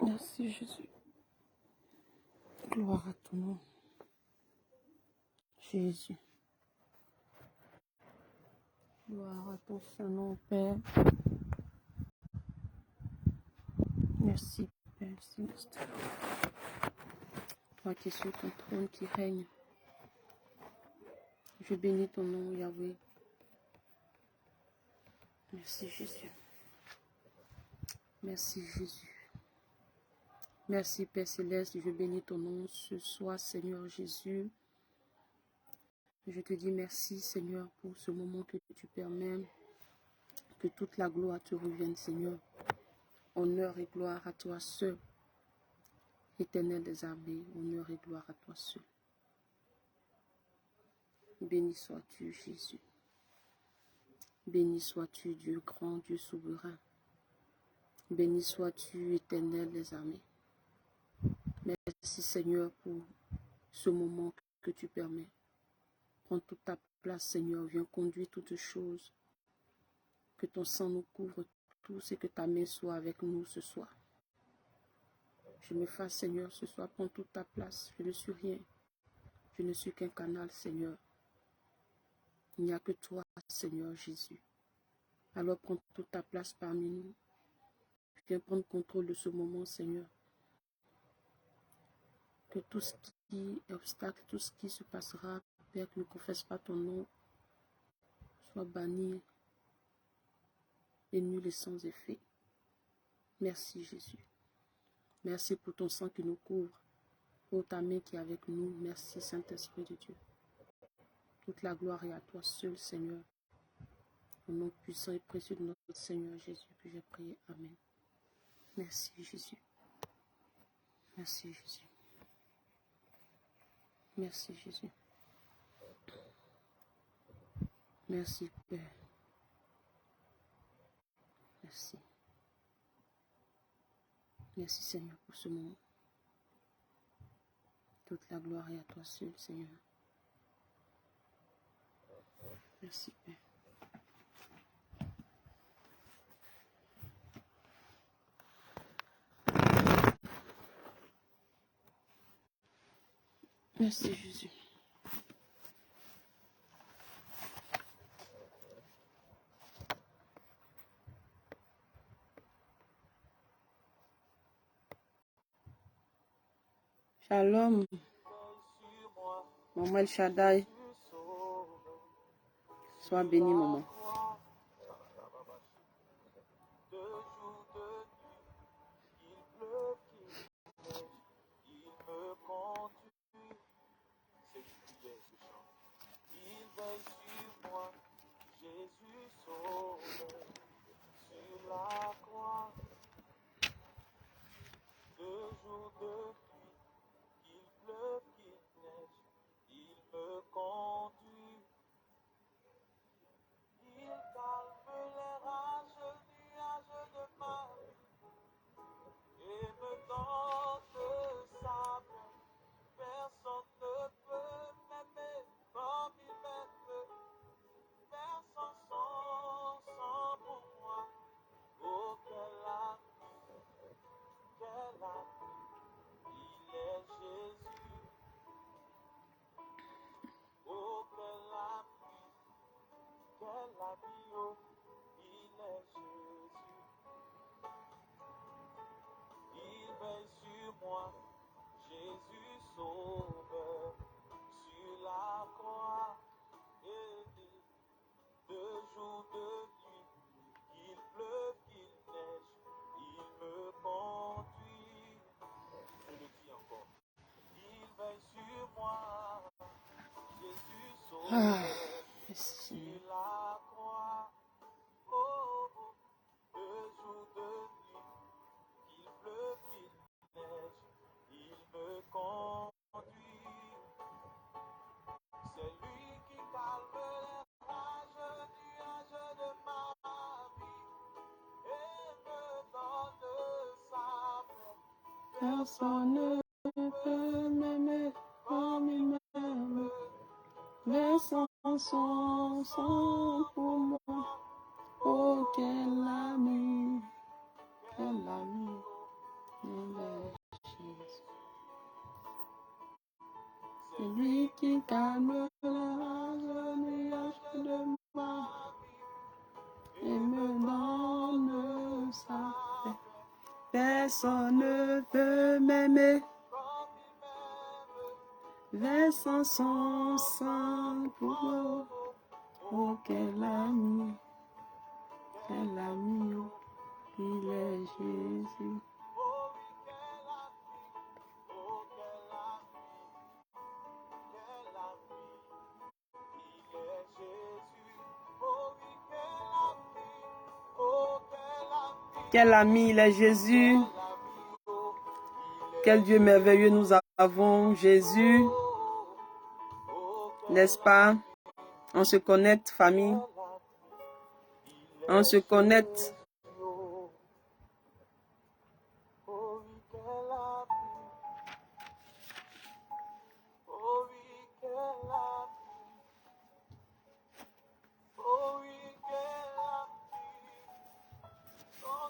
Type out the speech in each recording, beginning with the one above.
Merci Jésus. Gloire à ton nom. Jésus. Gloire à ton Saint-Nom, Père. Merci, Père Céleste. Toi qui es sur ton trône, qui règne. Je bénis ton nom, Yahweh. Merci Jésus. Merci Jésus. Merci Père Céleste, je bénis ton nom ce soir, Seigneur Jésus. Je te dis merci, Seigneur, pour ce moment que tu permets, que toute la gloire te revienne, Seigneur. Honneur et gloire à toi seul, Éternel des armées, honneur et gloire à toi seul. Béni sois-tu, Jésus. Béni sois-tu, Dieu grand, Dieu souverain. Béni sois-tu, Éternel des armées. Merci, Seigneur, pour ce moment que tu permets. Prends toute ta place, Seigneur. Viens conduire toutes choses. Que ton sang nous couvre tous et que ta main soit avec nous ce soir. Je me fasse, Seigneur, ce soir. Prends toute ta place. Je ne suis rien. Je ne suis qu'un canal, Seigneur. Il n'y a que toi, Seigneur Jésus. Alors prends toute ta place parmi nous. Viens prendre contrôle de ce moment, Seigneur. Que tout ce qui est obstacle, tout ce qui se passera, Père, qui ne confesse pas ton nom, soit banni et nul et sans effet. Merci Jésus. Merci pour ton sang qui nous couvre, pour ta main qui est avec nous. Merci Saint-Esprit de Dieu. Toute la gloire est à toi seul, Seigneur. Au nom puissant et précieux de notre Seigneur Jésus que j'ai prié. Amen. Merci Jésus. Merci Jésus. Merci Jésus. Merci Père. Merci. Merci Seigneur pour ce moment. Toute la gloire est à toi seul, Seigneur. Merci Père. Merci Jésus. Shalom. Maman El Shaddai. Sois béni, maman. Ah, merci. Personne ne peut m'aimer comme il m'aime. Versant son sang pour moi. Oh, quel ami, quel ami. C'est lui qui calme la nuage de ma vie et me donne sa paix. Personne ne peut m'aimer, versant son sang pour moi. Oh, quel ami, oh, il est Jésus. Quel ami, il est Jésus. Quel Dieu merveilleux nous avons, Jésus. N'est-ce pas? On se connecte, famille. On se connecte.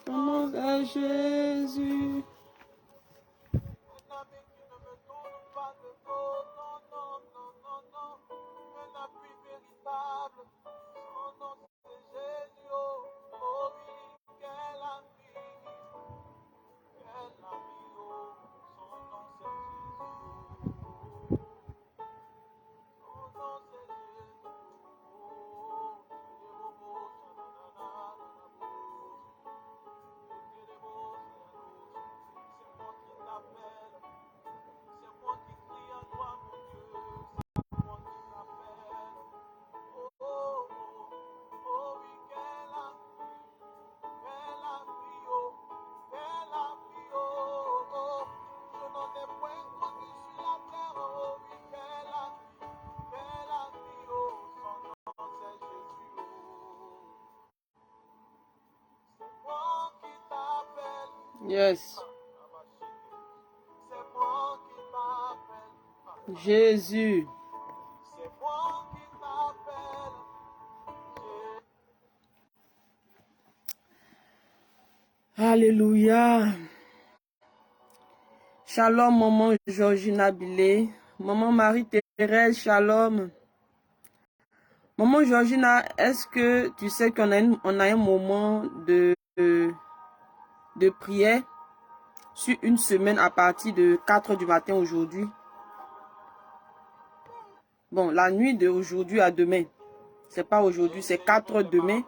Ton nom est Jésus. Yes. Jésus. Alléluia. Shalom, maman Georgina Bilé. Maman Marie-Thérèse, shalom. Maman Georgina, est-ce que tu sais qu'on a un moment de prière sur une semaine à partir de 4 du matin aujourd'hui? Bon, la nuit d'aujourd'hui à demain. C'est pas aujourd'hui, c'est 4 heures demain.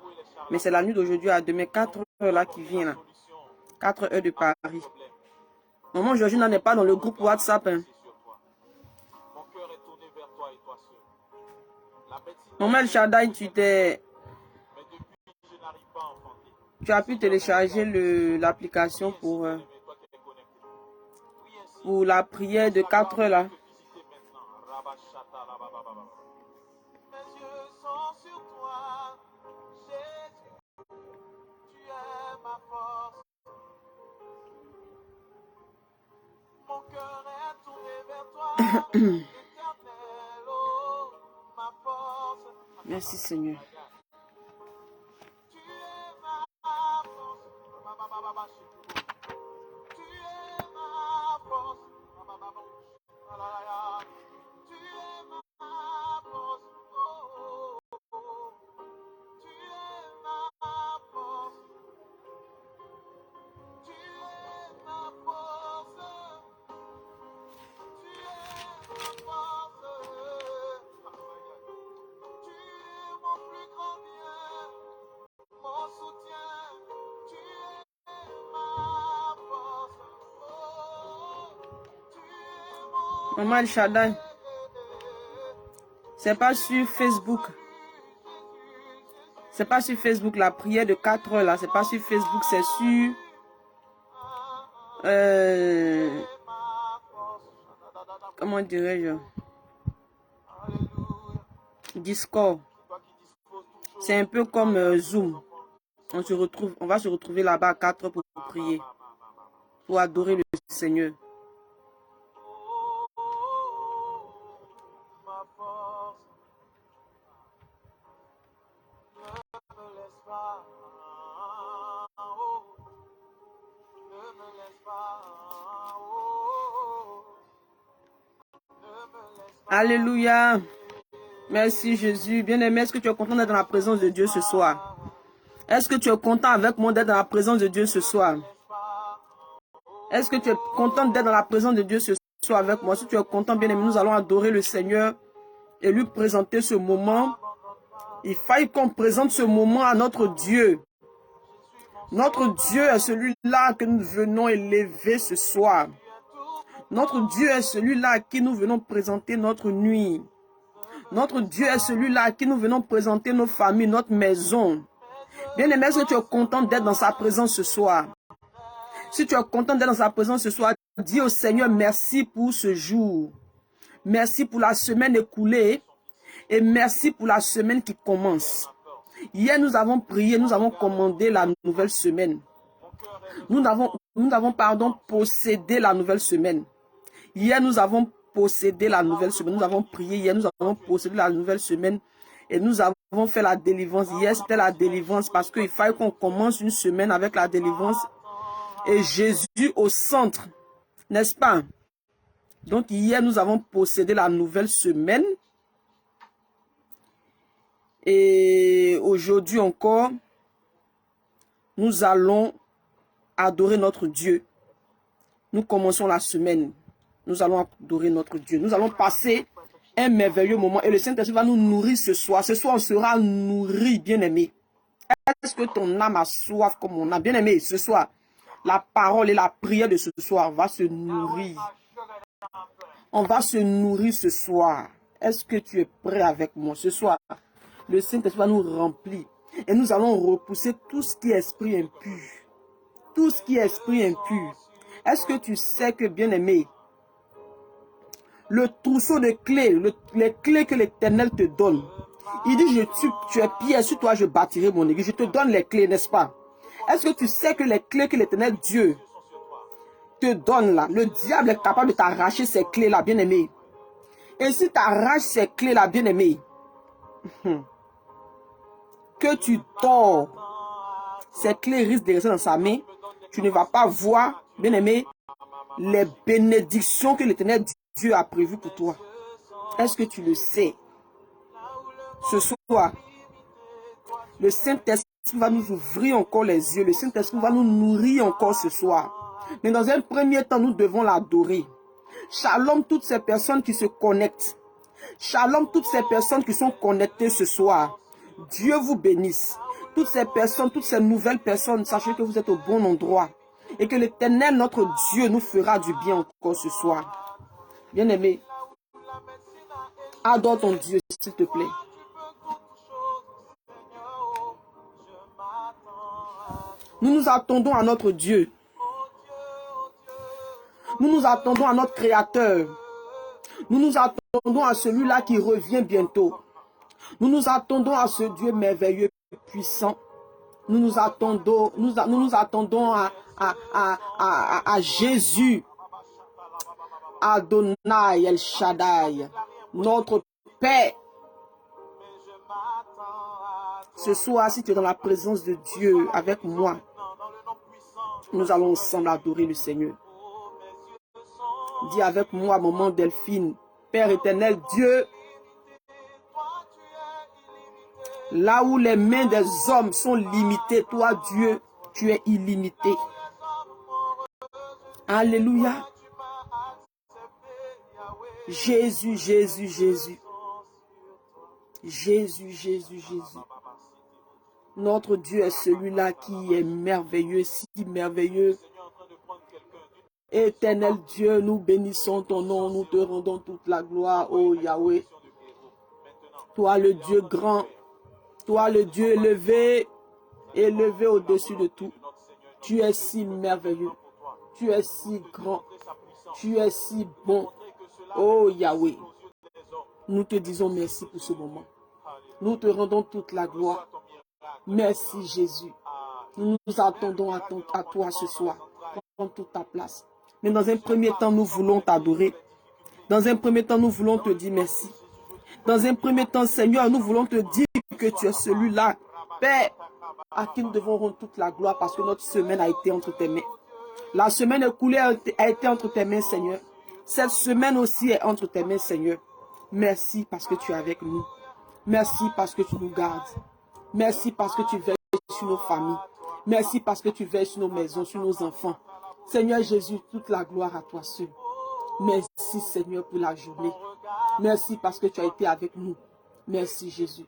Mais c'est la nuit d'aujourd'hui à demain, 4 heures là qui vient là. 4 heures de Paris. Maman Georgina n'est pas dans le groupe WhatsApp. Hein. Maman El Shaddai, tu as pu télécharger l'application pour la prière de 4 heures là. Merci Seigneur. Maman El Shaddai, c'est pas sur Facebook. C'est pas sur Facebook la prière de 4 heures là. C'est pas sur Facebook, c'est sur comment dirais-je? Discord. C'est un peu comme Zoom. On va se retrouver là-bas à 4 heures pour prier, pour adorer le Seigneur. Alléluia. Merci Jésus. Bien-aimé, est-ce que tu es content d'être dans la présence de Dieu ce soir? Est-ce que tu es content avec moi d'être dans la présence de Dieu ce soir? Est-ce que tu es content d'être dans la présence de Dieu ce soir avec moi? Si tu es content, bien-aimé, nous allons adorer le Seigneur et lui présenter ce moment. Il faille qu'on présente ce moment à notre Dieu. Notre Dieu est celui-là que nous venons élever ce soir. Notre Dieu est celui-là à qui nous venons présenter notre nuit. Notre Dieu est celui-là à qui nous venons présenter nos familles, notre maison. Bien-aimé, est-ce que tu es content d'être dans sa présence ce soir? Si tu es content d'être dans sa présence ce soir, dis au Seigneur merci pour ce jour. Merci pour la semaine écoulée et merci pour la semaine qui commence. Hier, nous avons prié, nous avons commandé la nouvelle semaine. Nous avons possédé la nouvelle semaine. Hier, nous avons possédé la nouvelle semaine. Nous avons prié hier, nous avons possédé la nouvelle semaine. Et nous avons fait la délivrance. Hier, c'était la délivrance parce qu'il fallait qu'on commence une semaine avec la délivrance. Et Jésus au centre. N'est-ce pas? Donc, hier, nous avons possédé la nouvelle semaine. Et aujourd'hui encore, nous allons adorer notre Dieu. Nous commençons la semaine. Nous allons adorer notre Dieu. Nous allons passer un merveilleux moment. Et le Saint-Esprit va nous nourrir ce soir. Ce soir, on sera nourri, bien-aimé. Est-ce que ton âme a soif comme mon âme? Bien-aimé, ce soir, la parole et la prière de ce soir va se nourrir. On va se nourrir ce soir. Est-ce que tu es prêt avec moi? Ce soir, le Saint-Esprit va nous remplir. Et nous allons repousser tout ce qui est esprit impur. Tout ce qui est esprit impur. Est-ce que tu sais que, bien-aimé, le trousseau de clés, les clés que l'Éternel te donne, il dit, tu es Pierre, sur toi je bâtirai mon église. Je te donne les clés, n'est-ce pas? Est-ce que tu sais que les clés que l'Éternel Dieu te donne là, le diable est capable de t'arracher ces clés-là, bien-aimé. Et si tu arraches ces clés-là, bien-aimé, que tu dors, ces clés risquent de rester dans sa main, tu ne vas pas voir, bien-aimé, les bénédictions que l'Éternel Dieu a prévues pour toi. Est-ce que tu le sais? Ce soir, le Saint-Esprit va nous ouvrir encore les yeux. Le Saint-Esprit va nous nourrir encore ce soir. Mais dans un premier temps, nous devons l'adorer. Shalom toutes ces personnes qui se connectent. Shalom toutes ces personnes qui sont connectées ce soir. Dieu vous bénisse. Toutes ces personnes, toutes ces nouvelles personnes, sachez que vous êtes au bon endroit. Et que l'Éternel, notre Dieu, nous fera du bien encore ce soir. Bien-aimé, adore ton Dieu, s'il te plaît. Nous nous attendons à notre Dieu. Nous nous attendons à notre Créateur. Nous nous attendons à celui-là qui revient bientôt. Nous nous attendons à ce Dieu merveilleux, puissant. Nous nous attendons à Jésus. Adonai El Shaddai, notre Père. Ce soir, si tu es dans la présence de Dieu avec moi, nous allons ensemble adorer le Seigneur. Dis avec moi, maman Delphine, Père éternel, Dieu, là où les mains des hommes sont limitées, toi, Dieu, tu es illimité. Alléluia. Jésus, Jésus, Jésus. Jésus, Jésus, Jésus. Notre Dieu est celui-là qui est merveilleux, si merveilleux. Éternel Dieu, nous bénissons ton nom, nous te rendons toute la gloire, ô Yahweh. Toi le Dieu grand, toi le Dieu élevé, élevé au-dessus de tout. Tu es si merveilleux, tu es si grand, tu es si bon, ô Yahweh. Nous te disons merci pour ce moment. Nous te rendons toute la gloire. Merci Jésus. Nous nous attendons à toi ce soir. Prends toute ta place. Mais dans un premier temps, nous voulons t'adorer. Dans un premier temps, nous voulons te dire merci. Dans un premier temps, Seigneur, nous voulons te dire que tu es celui-là, Père, à qui nous devons rendre toute la gloire parce que notre semaine a été entre tes mains. La semaine écoulée a été entre tes mains, Seigneur. Cette semaine aussi est entre tes mains, Seigneur. Merci parce que tu es avec nous. Merci parce que tu nous gardes. Merci parce que tu veilles sur nos familles. Merci parce que tu veilles sur nos maisons, sur nos enfants. Seigneur Jésus, toute la gloire à toi seul. Merci Seigneur pour la journée. Merci parce que tu as été avec nous. Merci Jésus.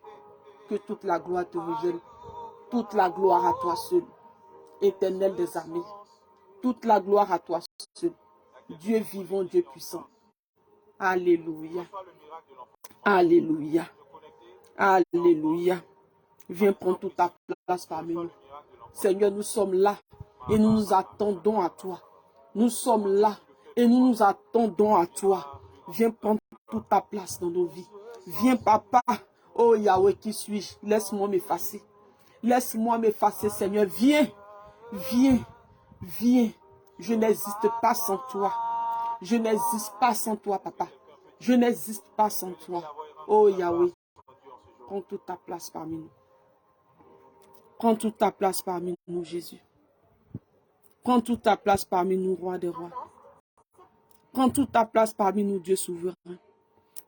Que toute la gloire te revienne. Toute la gloire à toi seul. Éternel des armées. Toute la gloire à toi seul. Dieu vivant, Dieu puissant. Alléluia. Alléluia. Alléluia. Viens prendre toute ta place parmi nous. Seigneur, nous sommes là et nous nous attendons à toi. Nous sommes là et nous nous attendons à toi. Viens prendre toute ta place dans nos vies. Viens, papa. Oh Yahweh, qui suis-je? Laisse-moi m'effacer. Laisse-moi m'effacer, Seigneur. Viens. Viens. Viens. Je n'existe pas sans toi. Je n'existe pas sans toi, papa. Je n'existe pas sans toi. Oh Yahweh, prends toute ta place parmi nous. Prends toute ta place parmi nous, Jésus. Prends toute ta place parmi nous, roi des rois. Prends toute ta place parmi nous, Dieu souverain.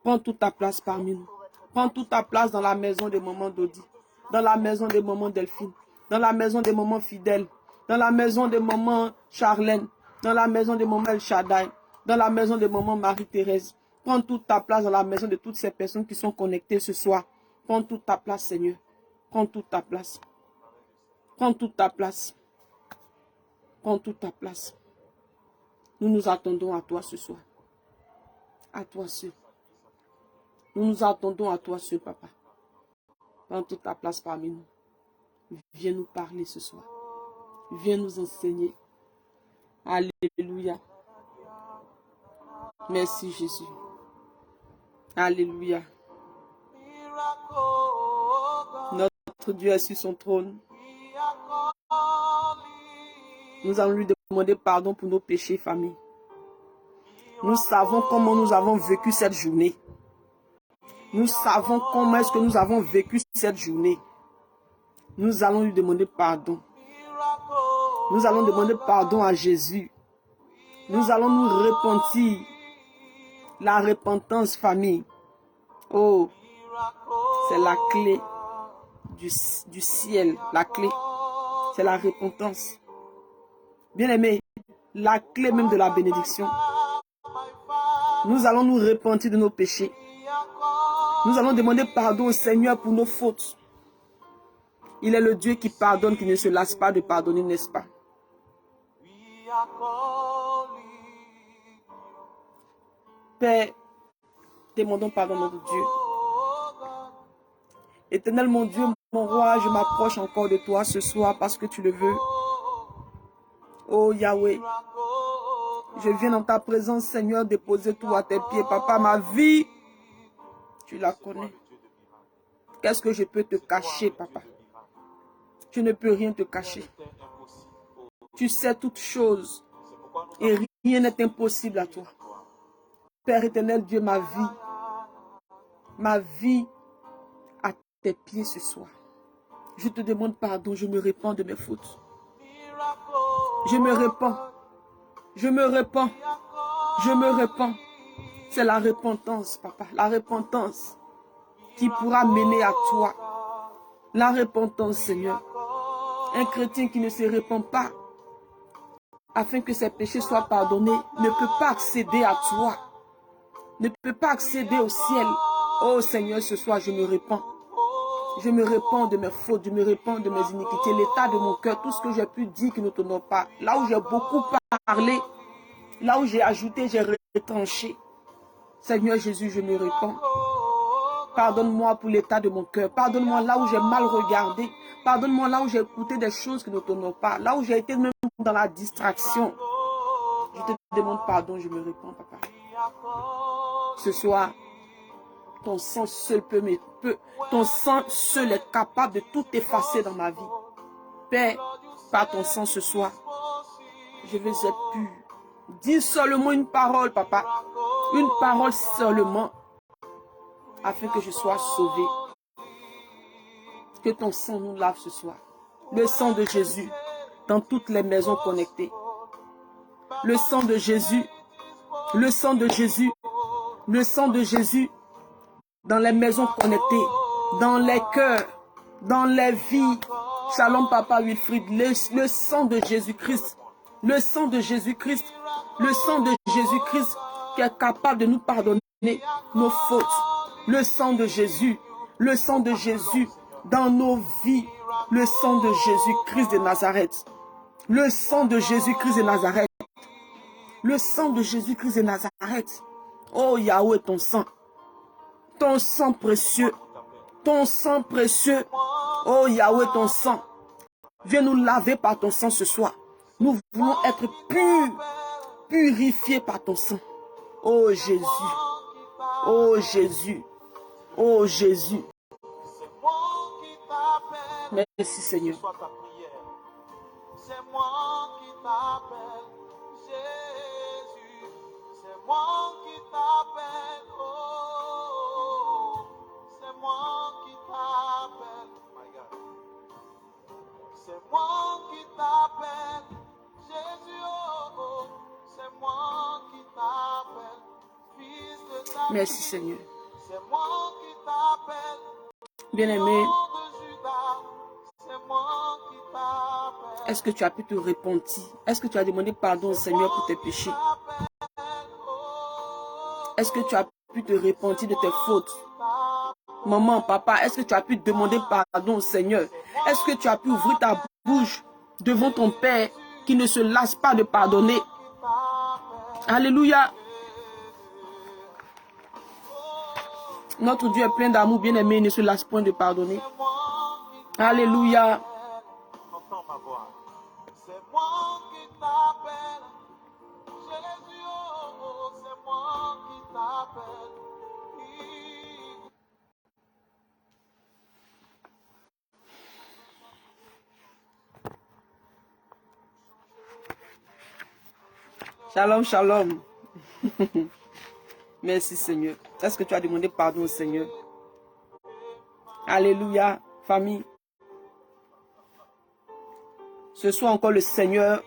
Prends toute ta place parmi nous. Prends toute ta place dans la maison des mamans d'Odi, dans la maison des mamans Delphine, dans la maison des mamans Fidèle, dans la maison des mamans Charlène, dans la maison des mamans El Shaddai, dans la maison des mamans Marie-Thérèse. Prends toute ta place dans la maison de toutes ces personnes qui sont connectées ce soir. Prends toute ta place, Seigneur. Prends toute ta place. Prends toute ta place. Prends toute ta place. Nous nous attendons à toi ce soir. À toi seul. Nous nous attendons à toi seul, papa. Prends toute ta place parmi nous. Viens nous parler ce soir. Viens nous enseigner. Alléluia. Merci Jésus. Alléluia. Notre Dieu est sur son trône. Nous allons lui demander pardon pour nos péchés, famille. Nous savons comment nous avons vécu cette journée. Nous savons comment est-ce que nous avons vécu cette journée. Nous allons lui demander pardon. Nous allons demander pardon à Jésus. Nous allons nous repentir. La repentance, famille. Oh, c'est la clé du ciel. La clé, c'est la repentance. Bien-aimés, la clé même de la bénédiction. Nous allons nous repentir de nos péchés. Nous allons demander pardon au Seigneur pour nos fautes. Il est le Dieu qui pardonne, qui ne se lasse pas de pardonner, n'est-ce pas? Père, demandons pardon à notre Dieu. Éternel mon Dieu, mon roi, je m'approche encore de toi ce soir parce que tu le veux. Oh Yahweh, je viens dans ta présence, Seigneur, déposer tout à tes pieds. Papa, ma vie, tu la connais. Qu'est-ce que je peux te cacher, papa? Tu ne peux rien te cacher. Tu sais toutes choses et rien n'est impossible à toi. Père éternel, Dieu, ma vie à tes pieds ce soir. Je te demande pardon, je me répands de mes fautes. Je me répands. Je me répands. Je me répands. C'est la repentance, papa. La repentance qui pourra mener à toi. La repentance, Seigneur. Un chrétien qui ne se répand pas afin que ses péchés soient pardonnés ne peut pas accéder à toi. Ne peut pas accéder au ciel. Oh Seigneur, ce soir, je me répands. Je me répands de mes fautes, je me répands de mes iniquités, l'état de mon cœur, tout ce que j'ai pu dire qui ne t'honore pas. Là où j'ai beaucoup parlé, là où j'ai ajouté, j'ai retranché. Seigneur Jésus, je me répands. Pardonne-moi pour l'état de mon cœur. Pardonne-moi là où j'ai mal regardé. Pardonne-moi là où j'ai écouté des choses qui ne t'honorent pas. Là où j'ai été même dans la distraction. Je te demande pardon, je me répands, papa. Ce soir, ton sang seul ton sang seul est capable de tout effacer dans ma vie. Père, par ton sang ce soir, je veux être pur. Dis seulement une parole, papa. Une parole seulement, afin que je sois sauvé. Que ton sang nous lave ce soir. Le sang de Jésus dans toutes les maisons connectées. Le sang de Jésus. Le sang de Jésus. Le sang de Jésus dans les maisons connectées, dans les cœurs, dans les vies. Shalom Papa Wilfried, le sang de Jésus-Christ, le sang de Jésus-Christ, le sang de Jésus-Christ qui est capable de nous pardonner nos fautes. Le sang de Jésus dans nos vies, le sang de Jésus-Christ de Nazareth, le sang de Jésus-Christ de Nazareth, le sang de Jésus-Christ de Nazareth. Oh Yahweh, ton sang précieux, ton sang précieux. Oh Yahweh, ton sang, viens nous laver par ton sang ce soir. Nous voulons être purifiés par ton sang. Oh Jésus, oh Jésus, oh Jésus. Merci Seigneur. C'est moi qui t'appelle, Jésus. C'est moi qui t'appelle, oh. C'est moi qui t'appelle, my God. C'est moi qui t'appelle, Jésus, oh. C'est moi qui t'appelle, fils de ta vie. Merci Seigneur. C'est moi qui t'appelle, bien-aimé. C'est moi qui t'appelle. Est-ce que tu as pu te repentir? Est-ce que tu as demandé pardon au Seigneur pour tes péchés? Est-ce que tu as pu te repentir de tes fautes? Maman, papa, est-ce que tu as pu demander pardon au Seigneur? Est-ce que tu as pu ouvrir ta bouche devant ton Père qui ne se lasse pas de pardonner? Alléluia. Notre Dieu est plein d'amour, bien-aimé, il ne se lasse point de pardonner. Alléluia. Entends ma voix. C'est moi qui t'appelle. Jésus, oh, c'est moi qui t'appelle. Shalom, shalom. Merci Seigneur. Est-ce que tu as demandé pardon au Seigneur? Alléluia, famille. Ce soir encore, le Seigneur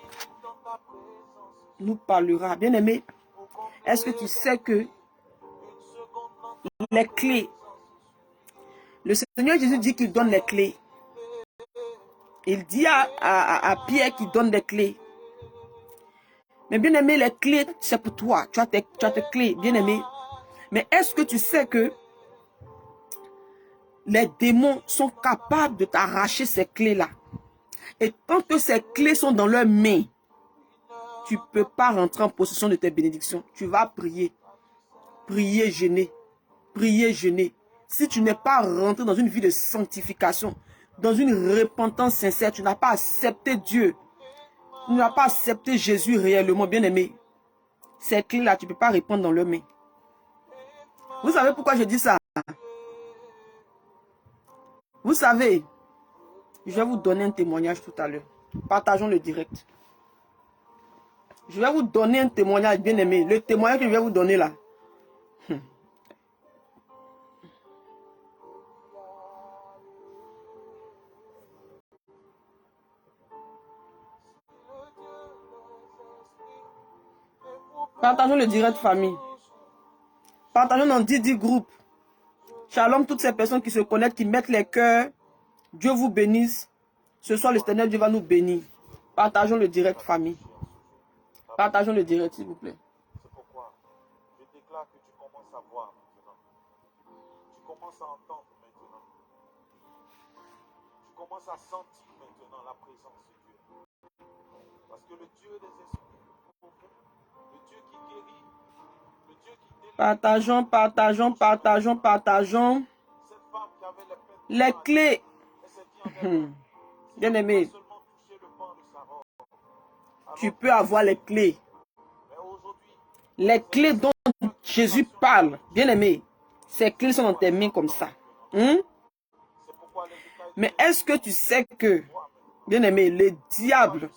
nous parlera. Bien-aimé, est-ce que tu sais que les clés, le Seigneur Jésus dit qu'il donne les clés. Il dit à Pierre qu'il donne des clés. Mais bien-aimé, les clés, c'est pour toi. Tu as tes clés, bien-aimé. Mais est-ce que tu sais que les démons sont capables de t'arracher ces clés-là? Et tant que ces clés sont dans leurs mains, tu ne peux pas rentrer en possession de tes bénédictions. Tu vas prier. Prier, jeûner. Prier, jeûner. Si tu n'es pas rentré dans une vie de sanctification, dans une repentance sincère, tu n'as pas accepté Dieu. Tu n'as pas accepté Jésus réellement, bien-aimé. Ces clés-là, tu ne peux pas répondre dans leurs mains. Vous savez pourquoi je dis ça? Vous savez, je vais vous donner un témoignage tout à l'heure. Partageons le direct. Je vais vous donner un témoignage, bien-aimé. Le témoignage que je vais vous donner là. Partageons le direct, famille. Partageons dans 10 groupes. Shalom, toutes ces personnes qui se connectent, qui mettent les cœurs. Dieu vous bénisse. Ce soir, le Seigneur Dieu va nous bénir. Partageons le direct, famille. Partageons le direct, s'il vous plaît. C'est pourquoi je déclare que tu commences à voir maintenant. Tu commences à entendre maintenant. Tu commences à sentir maintenant la présence de Dieu. Parce que le Dieu des esprits, le Dieu qui guérit, le Dieu qui délivre. Partageons, partageons, partageons, partageons. Cette femme qui avait Les clés. Bien aimé, tu peux avoir les clés. Les clés dont Jésus parle, bien aimé, ces clés sont dans tes mains comme ça. Mais est-ce que tu sais que, bien aimé, le diable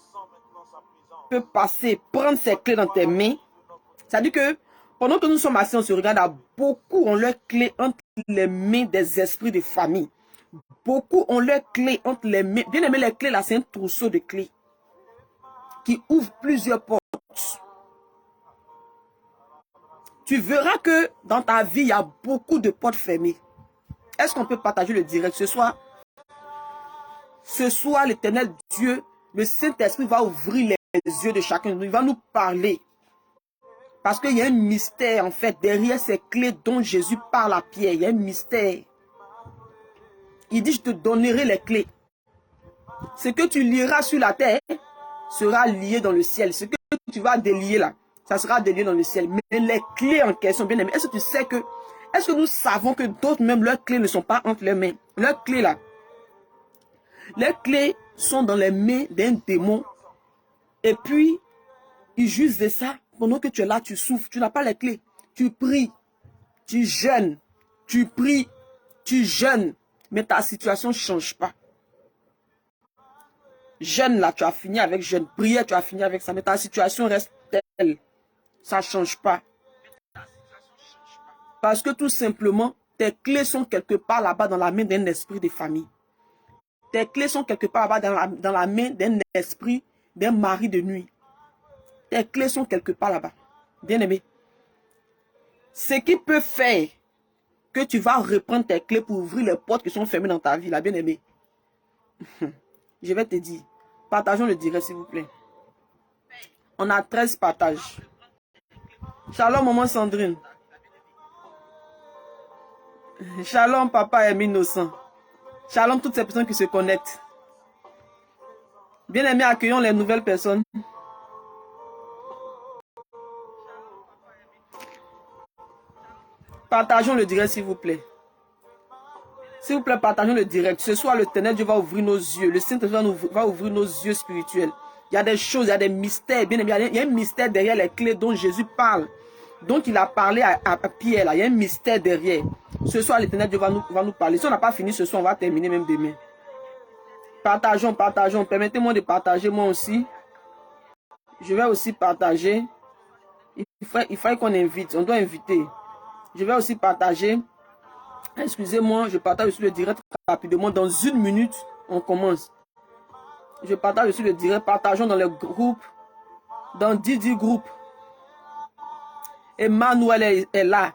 peut passer, prendre ces clés dans tes mains? C'est-à-dire que pendant que nous sommes assis, on se regarde, beaucoup ont leurs clés entre les mains des esprits de famille. Beaucoup ont leurs clés entre les mains. Bien aimé, les clés là, c'est un trousseau de clés qui ouvre plusieurs portes. tu verras que dans ta vie, il y a beaucoup de portes fermées. Est-ce qu'on peut partager le direct ce soir? Ce soir, l'Éternel Dieu, le Saint-Esprit va ouvrir les yeux de chacun de nous. Il va nous parler. Parce qu'il y a un mystère, en fait, derrière ces clés dont Jésus parle à Pierre. Il y a un mystère. Il dit, je te donnerai les clés. Ce que tu liras sur la terre sera lié dans le ciel. Ce que tu vas délier là, ça sera délié dans le ciel. Mais les clés en question, bien aimé, est-ce que tu sais que, est-ce que nous savons que d'autres même, leurs clés ne sont pas entre leurs mains? Leurs clés là, les clés sont dans les mains d'un démon. Et puis, il juge de ça. Pendant que tu es là, tu souffres. Tu n'as pas les clés. Tu pries. Tu jeûnes. Tu pries. Tu jeûnes. Mais ta situation ne change pas. Jeûne là, tu as fini avec jeûne. Prière, tu as fini avec ça. Mais ta situation reste telle. Ça ne change pas. Parce que tout simplement, tes clés sont quelque part là-bas dans la main d'un esprit de famille. Tes clés sont quelque part là-bas dans la main d'un esprit, d'un mari de nuit. Tes clés sont quelque part là-bas. Bien-aimé. Ce qui peut faire que tu vas reprendre tes clés pour ouvrir les portes qui sont fermées dans ta vie, là, bien-aimé. Je vais te dire. Partageons le direct, s'il vous plaît. On a 13 partages. Shalom, maman Sandrine. Shalom, papa Aimé Innocent. Shalom, toutes ces personnes qui se connectent. Bien-aimés, accueillons les nouvelles personnes. Partageons le direct, s'il vous plaît. S'il vous plaît, partageons le direct. Ce soir, le Ténèbre Dieu va ouvrir nos yeux. Le Saint-Esprit va ouvrir nos yeux spirituels. Il y a des choses, il y a des mystères. Bien aimé, il y a un mystère derrière les clés dont Jésus parle. Donc, il a parlé à Pierre. Là. Il y a un mystère derrière. Ce soir, le Ténèbre Dieu va nous parler. Si on n'a pas fini ce soir, on va terminer même demain. Partageons, partageons. Permettez-moi de partager moi aussi. Je vais aussi partager. Il faut qu'on invite. On doit inviter. Je vais aussi partager. Excusez-moi, je partage aussi le direct rapidement. Dans 1 minute, on commence. Je partage aussi le direct. Partageons dans les groupes. Dans 10 groupes. Emmanuel est là.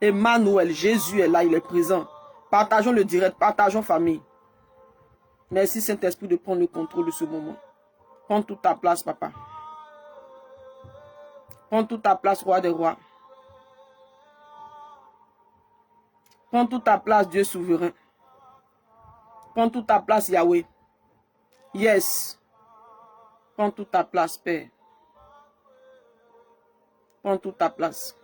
Emmanuel, Jésus est là, il est présent. Partageons le direct. Partageons famille. Merci Saint-Esprit de prendre le contrôle de ce moment. Prends toute ta place, papa. Prends toute ta place, roi des rois. Prends toute ta place, Dieu souverain. Prends toute ta place, Yahweh. Yes. Prends toute ta place, Père. Prends toute ta place.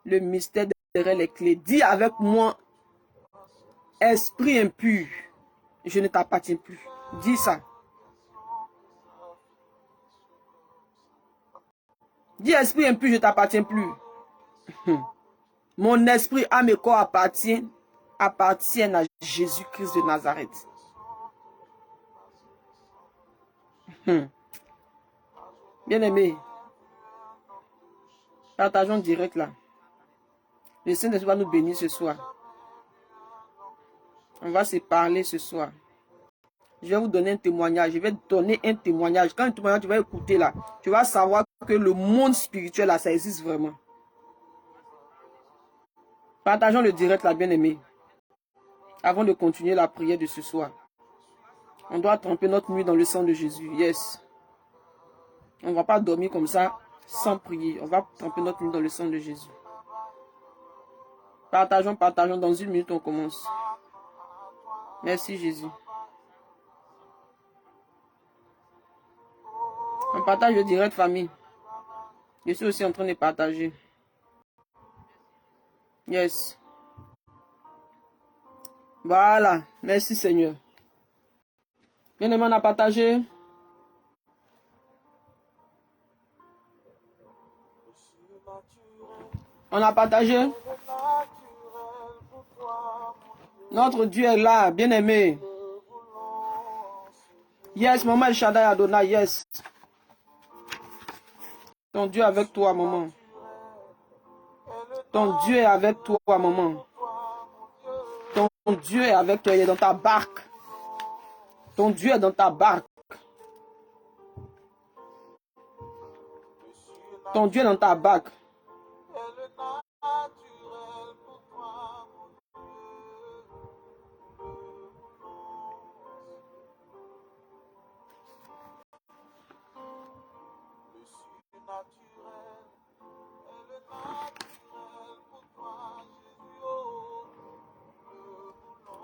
Le mystère derrière les clés. Dis avec moi, esprit impur, je ne t'appartiens plus. Dis ça. Dis esprit impur, je ne t'appartiens plus. Mon esprit, âme et corps appartiennent à Jésus-Christ de Nazareth. Bien-aimé, partageons direct là. Le Saint-Esprit va nous bénir ce soir. On va se parler ce soir. Je vais vous donner un témoignage. Je vais donner un témoignage. Quand un témoignage, tu vas écouter là, tu vas savoir que le monde spirituel là, ça existe vraiment. Partageons le direct là, bien-aimé. Avant de continuer la prière de ce soir. On doit tremper notre nuit dans le sang de Jésus. Yes. On ne va pas dormir comme ça sans prier. On va tremper notre nuit dans le sang de Jésus. Partageons, partageons. Dans 1 minute, on commence. Merci Jésus. On partage le direct, famille. Je suis aussi en train de partager. Yes. Voilà. Merci Seigneur. Bien-aimé, on a partagé. On a partagé. Notre Dieu est là, bien-aimé. Yes, maman El Shaddai Adonai, yes. Ton Dieu est avec toi, maman. Ton Dieu est avec toi, maman. Ton Dieu est avec toi, il est dans ta barque. Ton Dieu est dans ta barque. Ton Dieu est dans ta bague.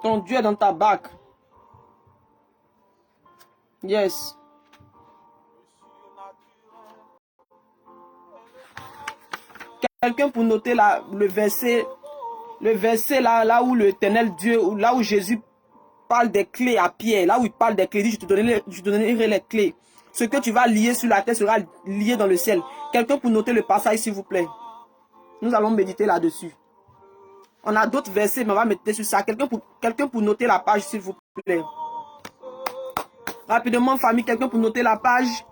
Ton Dieu est dans ta bague. Yes. Quelqu'un pour noter le verset là où l'Éternel Dieu, là où Jésus parle des clés à Pierre, là où il parle des clés, il dit, je te donnerai les clés. Ce que tu vas lier sur la terre sera lié dans le ciel. Quelqu'un pour noter le passage, s'il vous plaît. Nous allons méditer là-dessus. On a d'autres versets, mais on va méditer sur ça. Quelqu'un pour noter la page, s'il vous plaît. Rapidement, famille, quelqu'un pour noter la page.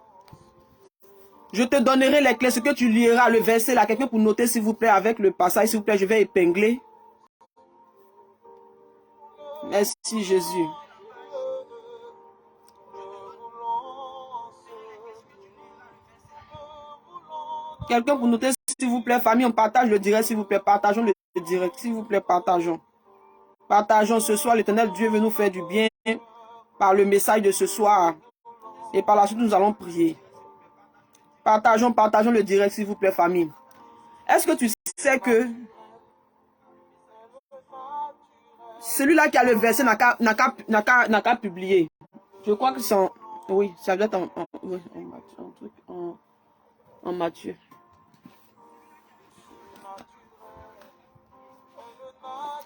Je te donnerai les clés, ce que tu liras, le verset là. Quelqu'un pour noter, s'il vous plaît, avec le passage, s'il vous plaît, je vais épingler. Merci Jésus. Quelqu'un pour noter, s'il vous plaît, famille, on partage le direct, s'il vous plaît. Partageons le direct, s'il vous plaît, partageons. Partageons ce soir, l'Éternel Dieu veut nous faire du bien par le message de ce soir. Et par la suite, nous allons prier. Partageons le direct, s'il vous plaît, famille. Est-ce que tu sais que celui-là qui a le verset n'a qu'à publier? Je crois que c'est en... Oui, ça doit être en Matthieu.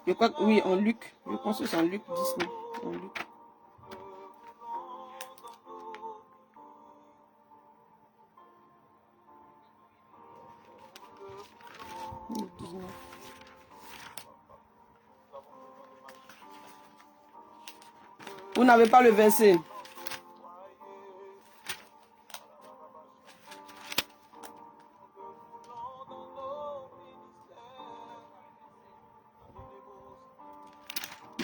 Je crois que oui, en Luc. Je pense que c'est en Luc 19. En Luc. Luc 19. Vous n'avez pas le verset.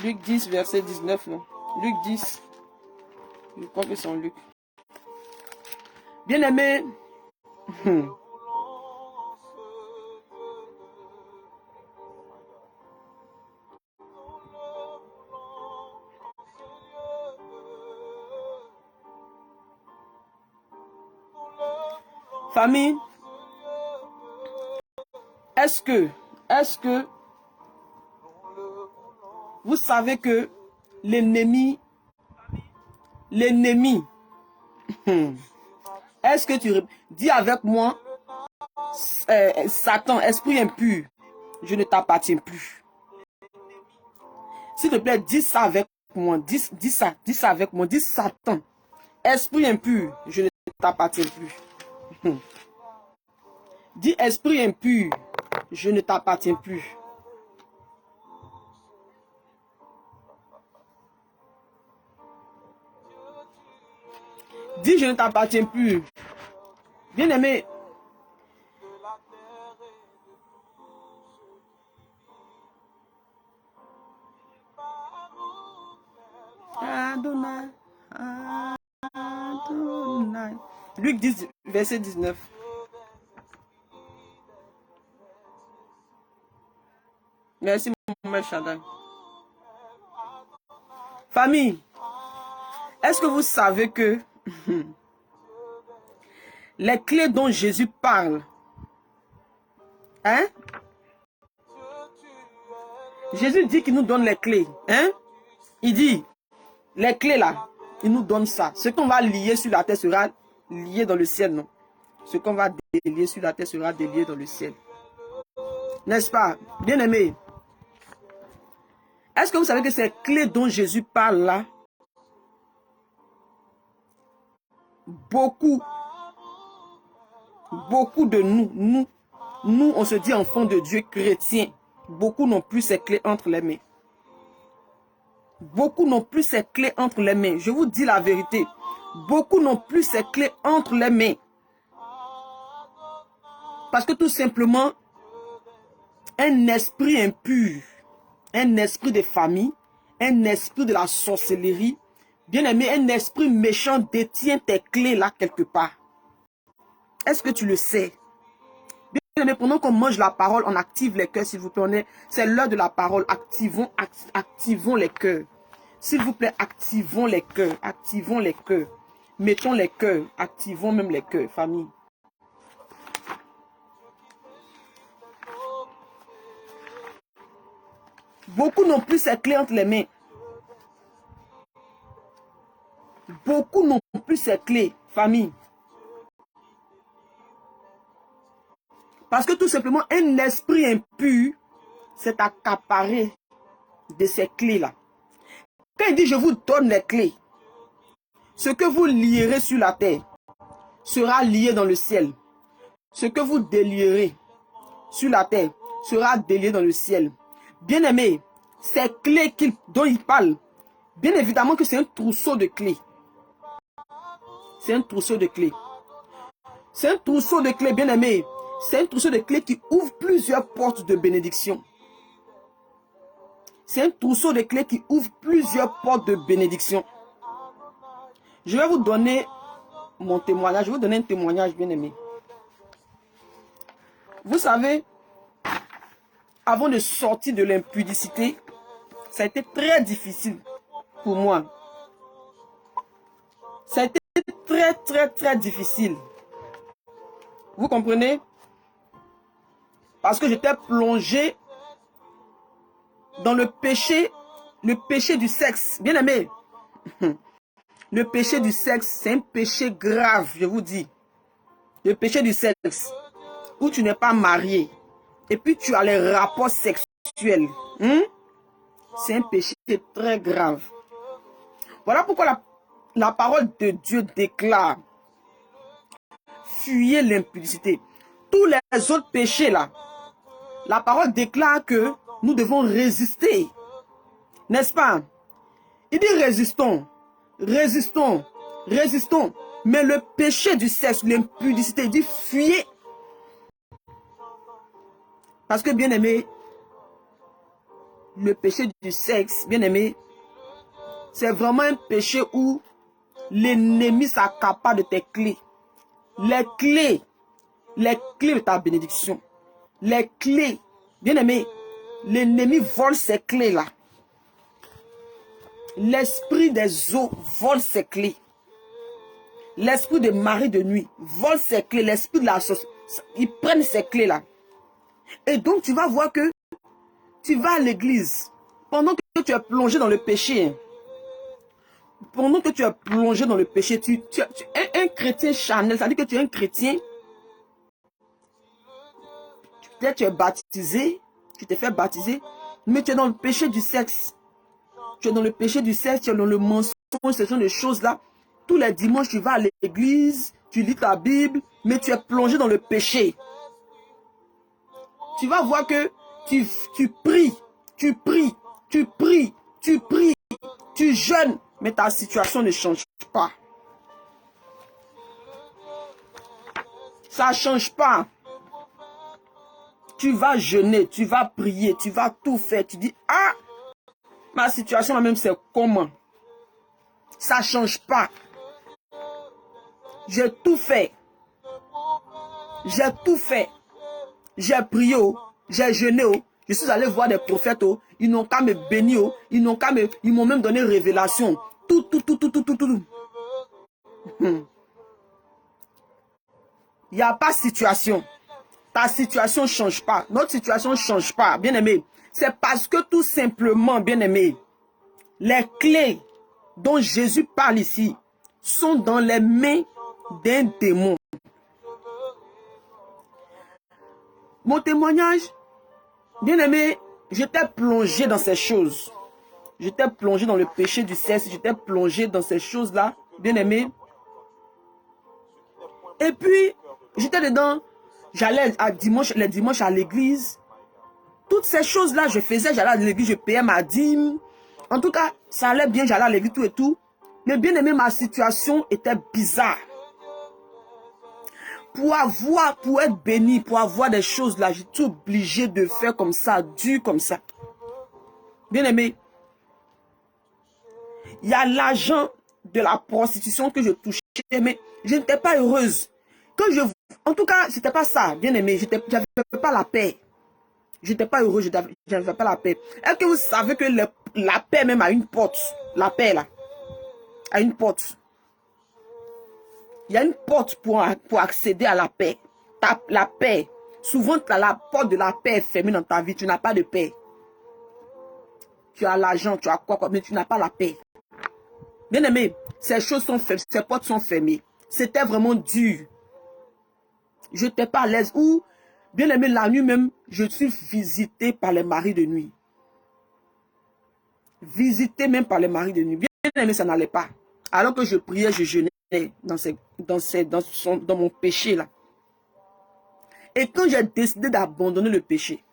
Luc 10, verset 19. Non. Luc 10. Je crois que c'est en Luc. Bien-aimé. Famille, est-ce que vous savez que l'ennemi, est-ce que tu dis avec moi, Satan, esprit impur, je ne t'appartiens plus. S'il te plaît, dis ça avec moi, dis ça avec moi, dis Satan, esprit impur, je ne t'appartiens plus. Dis esprit impur, je ne t'appartiens plus. Dis je ne t'appartiens plus. Bien-aimé. Adonai, Adonai. Luc 10, verset 19. Merci mon Shaddai. Famille, est-ce que vous savez que les clés dont Jésus parle, hein? Jésus dit qu'il nous donne les clés, hein? Il dit, les clés là, il nous donne ça. Ce qu'on va lier sur la terre sera lié dans le ciel, non? Ce qu'on va délier sur la terre sera délié dans le ciel. N'est-ce pas? Bien-aimé. Est-ce que vous savez que ces clés dont Jésus parle là, beaucoup de nous, on se dit enfants de Dieu chrétiens, beaucoup n'ont plus ces clés entre les mains. Beaucoup n'ont plus ces clés entre les mains. Je vous dis la vérité. Beaucoup n'ont plus ces clés entre les mains. Parce que tout simplement, un esprit impur, un esprit de famille, un esprit de la sorcellerie, bien aimé, un esprit méchant détient tes clés là quelque part. Est-ce que tu le sais? aimé, pendant qu'on mange la parole, on active les cœurs, s'il vous plaît. C'est l'heure de la parole. Activons les cœurs. S'il vous plaît, activons les cœurs. Activons les cœurs. Mettons les cœurs. Activons même les cœurs, famille. Beaucoup n'ont plus ces clés entre les mains. Beaucoup n'ont plus ces clés, famille. Parce que tout simplement, un esprit impur s'est accaparé de ces clés-là. Quand il dit, je vous donne les clés, ce que vous lierez sur la terre sera lié dans le ciel. Ce que vous délierez sur la terre sera délié dans le ciel. Bien-aimé, ces clés dont il parle, bien évidemment que c'est un trousseau de clés. C'est un trousseau de clés. C'est un trousseau de clés, bien-aimé. C'est un trousseau de clés qui ouvre plusieurs portes de bénédiction. C'est un trousseau de clés qui ouvre plusieurs portes de bénédiction. Je vais vous donner mon témoignage. Je vais vous donner un témoignage, bien-aimé. Vous savez, avant de sortir de l'impudicité, ça a été très difficile pour moi. Ça a été très difficile. Vous comprenez? Parce que j'étais plongé dans le péché du sexe. Bien aimé, le péché du sexe, c'est un péché grave, je vous dis. Le péché du sexe, où tu n'es pas marié, et puis tu as les rapports sexuels. C'est un péché très grave. Voilà pourquoi la parole de Dieu déclare: fuyez l'impudicité. Tous les autres péchés là, la parole déclare que nous devons résister. N'est-ce pas? Il dit résistons, résistons, résistons. Mais le péché du sexe, l'impudicité, il dit fuyez. Parce que bien aimé, le péché du sexe, bien aimé, c'est vraiment un péché où l'ennemi s'accapare de tes clés. Les clés de ta bénédiction. Les clés, bien aimé, l'ennemi vole ces clés-là. L'esprit des eaux vole ces clés. L'esprit des maris de nuit vole ces clés. L'esprit de la sauce, ils prennent ces clés-là. Et donc tu vas voir que tu vas à l'église pendant que tu es plongé dans le péché. Pendant que tu es plongé dans le péché, tu es un chrétien charnel, c'est-à-dire que tu es un chrétien. Peut-être tu es baptisé, tu t'es fait baptiser, mais tu es dans le péché du sexe. Tu es dans le péché du sexe, tu es dans le mensonge, ce genre de choses-là. Tous les dimanches, tu vas à l'église, tu lis ta Bible, mais tu es plongé dans le péché. Tu vas voir que tu pries, tu pries, tu pries, tu pries, tu jeûnes, mais ta situation ne change pas. Ça ne change pas. Tu vas jeûner, tu vas prier, tu vas tout faire. Tu dis, ah, ma situation même c'est comment? Ça ne change pas. J'ai tout fait. J'ai tout fait. J'ai prié, j'ai jeûné, je suis allé voir des prophètes, ils n'ont qu'à me bénir, ils m'ont même donné révélation. Tout. Il n'y a pas de situation. Ta situation ne change pas. Notre situation ne change pas, bien aimé. C'est parce que tout simplement, bien aimé, les clés dont Jésus parle ici sont dans les mains d'un démon. Mon témoignage, bien aimé, j'étais plongé dans ces choses. J'étais plongé dans le péché du sexe. J'étais plongé dans ces choses-là, bien aimé. Et puis, j'étais dedans. J'allais les dimanches à l'église. Toutes ces choses-là, je faisais. J'allais à l'église, je payais ma dîme. En tout cas, ça allait bien. J'allais à l'église, tout et tout. Mais bien aimé, ma situation était bizarre. Pour être béni, pour avoir des choses là, j'étais obligé de faire comme ça, dur comme ça. Bien aimé, il y a l'argent de la prostitution que je touchais, mais je n'étais pas heureuse. Quand je En tout cas, c'était pas ça, bien aimé. J'avais pas la paix. J'étais pas heureux, je n'avais pas la paix. Est-ce que vous savez que la paix même a une porte? La paix là, a une porte. Il y a une porte pour accéder à la paix. La paix. Souvent, la porte de la paix est fermée dans ta vie. Tu n'as pas de paix. Tu as l'argent, tu as quoi, mais tu n'as pas la paix. Bien aimé, ces choses sont fermées, ces portes sont fermées. C'était vraiment dur. Je n'étais pas à l'aise. Ou, bien aimé, la nuit même, je suis visité par les maris de nuit. Visité même par les maris de nuit. Bien aimé, ça n'allait pas. Alors que je priais, je jeûnais dans mon péché là. Et quand j'ai décidé d'abandonner le péché,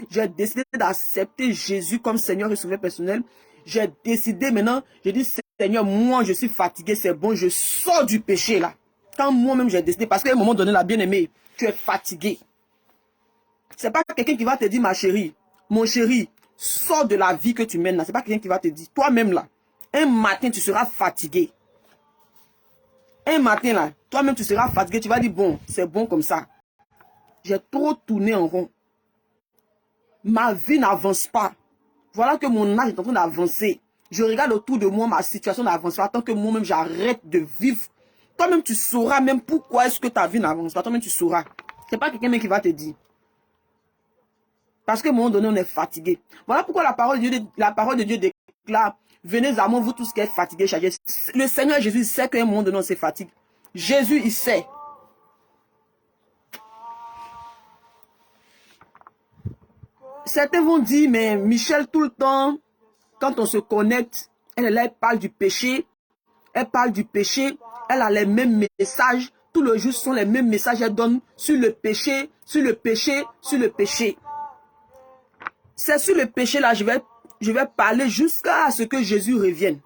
j'ai décidé d'accepter Jésus comme Seigneur et Sauveur personnel, j'ai décidé maintenant, je dis Seigneur, moi je suis fatigué, c'est bon, je sors du péché là. Quand moi-même j'ai décidé, parce qu'à un moment donné, la bien-aimée, tu es fatigué. C'est pas quelqu'un qui va te dire, ma chérie, mon chéri, sors de la vie que tu mènes là. C'est pas quelqu'un qui va te dire, toi-même là, un matin tu seras fatigué. Un matin là, toi-même tu seras fatigué, tu vas dire, bon, c'est bon comme ça. J'ai trop tourné en rond. Ma vie n'avance pas. Voilà que mon âge est en train d'avancer. Je regarde autour de moi, ma situation n'avance pas. Tant que moi-même, j'arrête de vivre. Toi-même, tu sauras même pourquoi est-ce que ta vie n'avance pas. Toi-même, tu sauras. C'est pas quelqu'un qui va te dire. Parce qu'à un moment donné, on est fatigué. Voilà pourquoi la parole de Dieu déclare, venez à moi, vous tous qui êtes fatigués, chargés. Le Seigneur Jésus sait qu'à un moment donné, on se fatigue. Jésus, il sait. Certains vont dire, mais Michel, tout le temps, quand on se connecte, elle parle du péché. Elle parle du péché. Elle a les mêmes messages. Tout le jour, ce sont les mêmes messages. Elle donne sur le péché, sur le péché, sur le péché. C'est sur le péché là, je vais parler jusqu'à ce que Jésus revienne.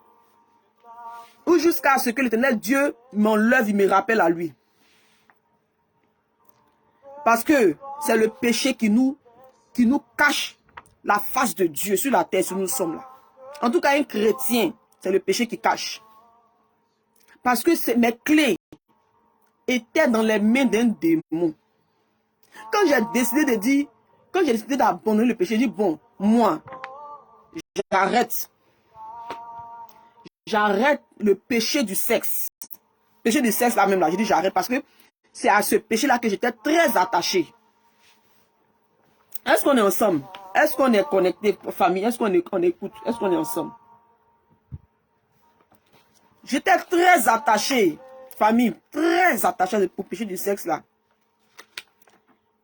Ou jusqu'à ce que l'Éternel Dieu m'enlève, il me rappelle à lui. Parce que c'est le péché qui nous cache la face de Dieu sur la terre, si nous sommes là. En tout cas, un chrétien, c'est le péché qui cache. Parce que mes clés étaient dans les mains d'un démon. Quand j'ai décidé de dire, quand j'ai décidé d'abandonner le péché, j'ai dit, bon, moi, j'arrête. J'arrête le péché du sexe. Péché du sexe là même là, j'ai dit j'arrête parce que c'est à ce péché là que j'étais très attaché. Est-ce qu'on est ensemble? Est-ce qu'on est connecté, famille? Est-ce qu'on écoute? Est-ce qu'on est ensemble? J'étais très attaché, famille, très attaché au péché du sexe là.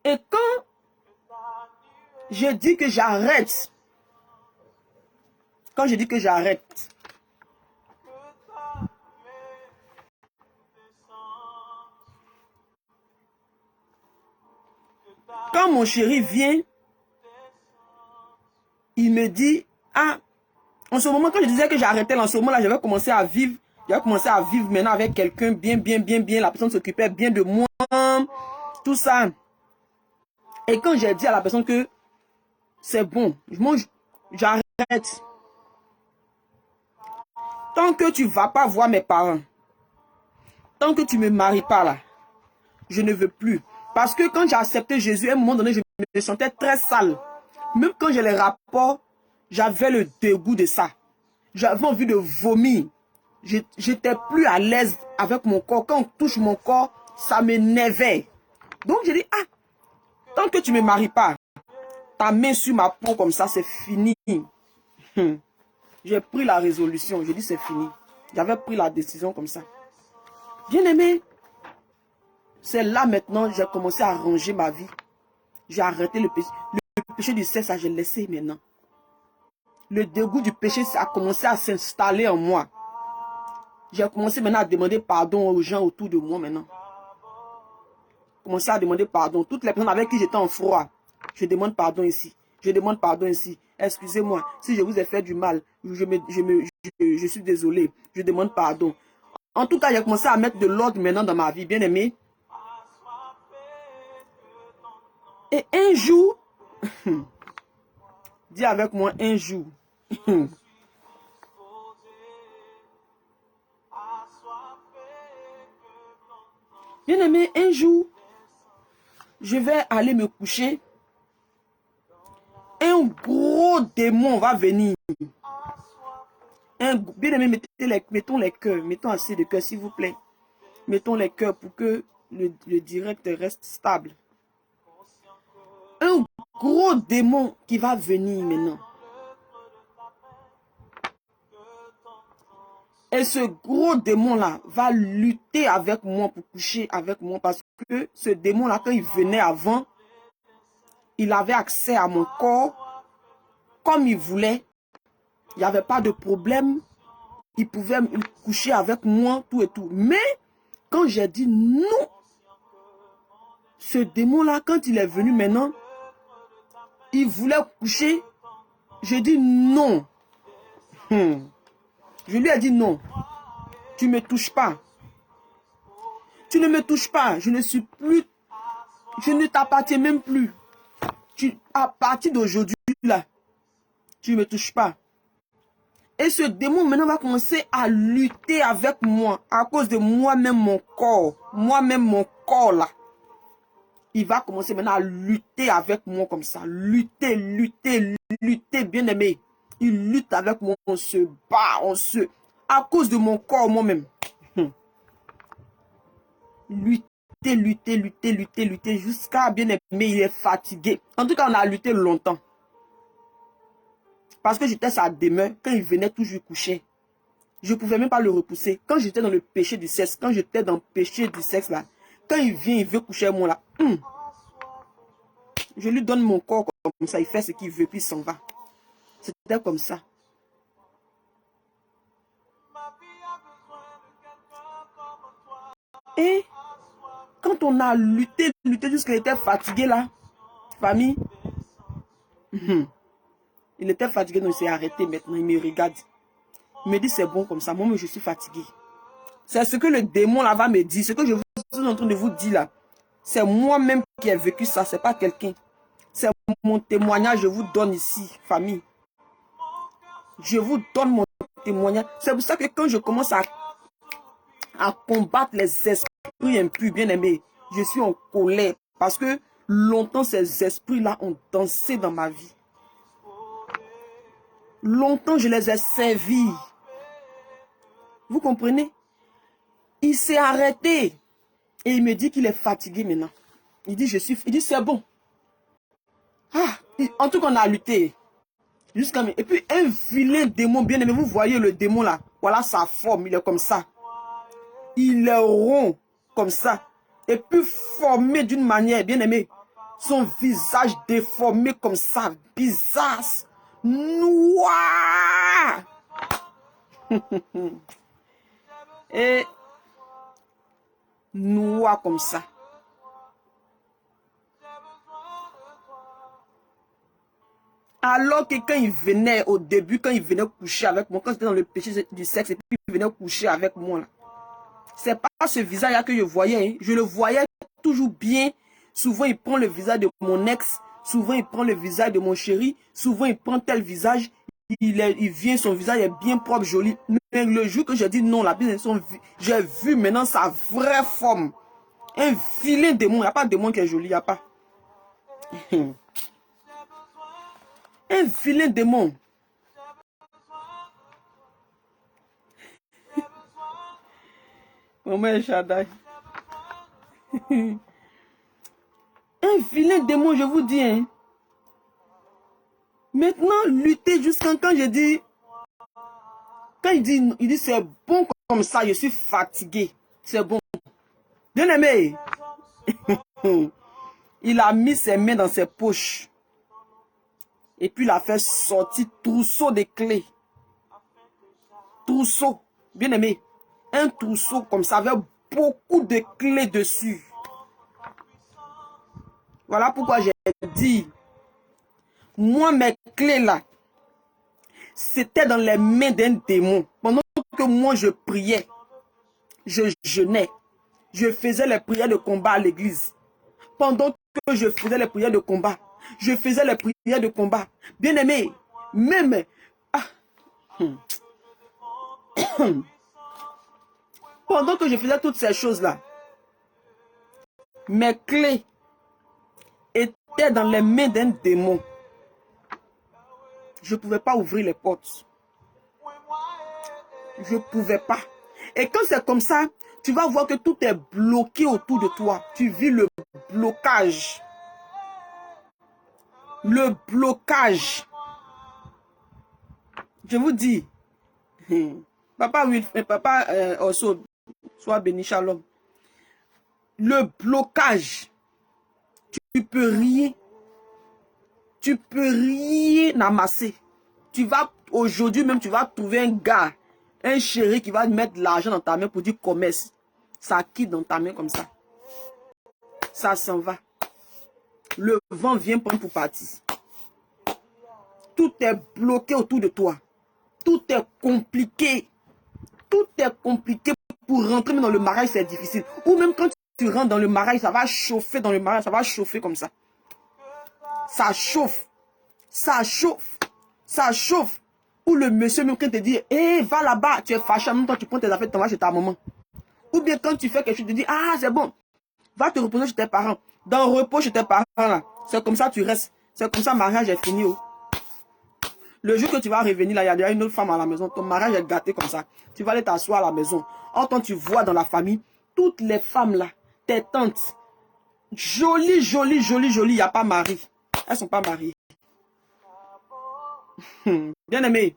Et quand je dis que j'arrête, quand mon chéri vient, il me dit, ah, en ce moment, quand je disais que j'arrêtais, en ce moment-là, j'avais commencé à vivre maintenant avec quelqu'un bien, la personne s'occupait bien de moi, tout ça. Et quand j'ai dit à la personne que c'est bon, j'arrête. Tant que tu ne vas pas voir mes parents, tant que tu ne me maries pas là, je ne veux plus. Parce que quand j'ai accepté Jésus, à un moment donné, je me sentais très sale. Même quand j'ai les rapports, j'avais le dégoût de ça. J'avais envie de vomir. J'étais plus à l'aise avec mon corps. Quand on touche mon corps, ça m'énervait. Donc j'ai dit, ah, tant que tu ne me maries pas, ta main sur ma peau comme ça, c'est fini. J'ai pris la résolution. J'ai dit, c'est fini. J'avais pris la décision comme ça. Bien aimé, c'est là maintenant, j'ai commencé à ranger ma vie. J'ai arrêté le péché. Le péché du sexe, ça j'ai laissé maintenant. Le dégoût du péché, ça a commencé à s'installer en moi. J'ai commencé maintenant à demander pardon aux gens autour de moi maintenant. Commencé à demander pardon. Toutes les personnes avec qui j'étais en froid, je demande pardon ici. Je demande pardon ici. Excusez-moi, si je vous ai fait du mal, je suis désolé. Je demande pardon. En tout cas, j'ai commencé à mettre de l'ordre maintenant dans ma vie, bien aimé. Et un jour, dis avec moi un jour. Bien-aimé, un jour, je vais aller me coucher. Un gros démon va venir. Bien-aimé, mettons les cœurs. Mettons assez de cœurs, s'il vous plaît. Mettons les cœurs pour que le direct reste stable. Un gros démon qui va venir maintenant. Et ce gros démon-là va lutter avec moi pour coucher avec moi. Parce que ce démon-là, quand il venait avant, il avait accès à mon corps comme il voulait. Il n'y avait pas de problème. Il pouvait coucher avec moi, tout et tout. Mais quand j'ai dit non, ce démon-là, quand il est venu maintenant, il voulait coucher. J'ai dit non. Je lui ai dit non. Tu ne me touches pas. Tu ne me touches pas. Je ne suis plus. Je ne t'appartiens même plus. À partir d'aujourd'hui, là, tu ne me touches pas. Et ce démon maintenant va commencer à lutter avec moi à cause de moi-même, mon corps. Moi-même, mon corps là. Il va commencer maintenant à lutter avec moi comme ça. Lutter, lutter, lutter, bien aimé. Il lutte avec moi, on se bat, à cause de mon corps moi-même. Lutter, lutter, lutter, lutter, lutter, jusqu'à bien aimé, il est fatigué. En tout cas, on a lutté longtemps. Parce que j'étais sa demeure, quand il venait toujours coucher. Je ne pouvais même pas le repousser. Quand j'étais dans le péché du sexe, quand j'étais dans le péché du sexe là, quand il vient, il veut coucher avec moi là. Je lui donne mon corps comme ça, il fait ce qu'il veut, puis il s'en va. C'était comme ça. Et quand on a lutté, jusqu'à qu'il était fatigué là, famille, il était fatigué, donc il s'est arrêté maintenant, il me regarde. Il me dit c'est bon comme ça, moi je suis fatigué. C'est ce que le démon là va me dire, ce que je suis en train de vous dire là. C'est moi-même qui ai vécu ça, c'est pas quelqu'un. C'est mon témoignage, je vous donne ici, famille. Je vous donne mon témoignage. C'est pour ça que quand je commence à combattre les esprits impurs, bien aimés, je suis en colère. Parce que longtemps, ces esprits-là ont dansé dans ma vie. Longtemps, je les ai servis. Vous comprenez? Il s'est arrêté. Et il me dit qu'il est fatigué maintenant. Il dit, c'est bon. En tout cas, on a lutté. Et puis, un vilain démon, bien aimé, vous voyez le démon là. Voilà sa forme, il est comme ça. Il est rond, comme ça. Et puis, formé d'une manière, bien aimé. Son visage déformé comme ça, bizarre, noir. Et noir comme ça. Alors que quand il venait au début, quand il venait coucher avec moi, quand j'étais dans le péché du sexe, et puis il venait coucher avec moi là. C'est pas ce visage-là que je voyais. Hein. Je le voyais toujours bien. Souvent, il prend le visage de mon ex. Souvent, il prend le visage de mon chéri. Souvent, il prend tel visage. Il vient, son visage est bien propre, joli. Mais le jour que j'ai dit non, j'ai vu maintenant sa vraie forme. Un vilain démon. Il n'y a pas de démon qui est joli. Il n'y a pas. Un vilain démon. Maman Shaddai. Un vilain démon, je vous dis. Hein. Maintenant, lutter jusqu'à quand je dis. Quand il dit c'est bon comme ça, je suis fatigué. C'est bon. Bien aimé. Il a mis ses mains dans ses poches. Et puis il a fait sortir trousseau de clés. Trousseau. Bien aimé. Un trousseau comme ça avec beaucoup de clés dessus. Voilà pourquoi j'ai dit, moi mes clés là, c'était dans les mains d'un démon. Pendant que moi je priais, je jeûnais, je faisais les prières de combat à l'église. Pendant que je faisais les prières de combat, bien aimé, même... Pendant que je faisais toutes ces choses-là, Mes clés étaient dans les mains d'un démon. Je ne pouvais pas ouvrir les portes. Je ne pouvais pas. Et quand c'est comme ça, tu vas voir que tout est bloqué autour de toi. Tu vis le blocage. Le blocage. Je vous dis, papa Osso, soit béni, shalom. Le blocage, tu peux rien amasser. Tu vas, aujourd'hui même, tu vas trouver un gars, un chéri qui va mettre de l'argent dans ta main pour dire commerce. Ça quitte dans ta main comme ça. Ça s'en va. Le vent vient prendre pour partir. Tout est bloqué autour de toi. Tout est compliqué. Tout est compliqué. Pour rentrer dans le mariage, c'est difficile. Ou même quand tu rentres dans le mariage, ça va chauffer dans le mariage. Ça va chauffer comme ça. Ça chauffe. Ça chauffe. Ça chauffe. Ou le monsieur même quand te dit, hé, va là-bas, tu es fâché, en même temps tu prends tes affaires, tu vas chez ta maman. Ou bien quand tu fais quelque chose, tu te dis, ah, c'est bon. Va te reposer chez tes parents. Dans le repos chez tes parents, là. C'est comme ça tu restes. C'est comme ça le mariage est fini. Oh. Le jour que tu vas revenir, là, il y a déjà une autre femme à la maison. Ton mariage est gâté comme ça. Tu vas aller t'asseoir à la maison. Or, quand tu vois dans la famille, toutes les femmes là, tes tantes, jolies, jolies, jolies, jolies, il n'y a pas mari. Elles ne sont pas mariées. Bien aimé,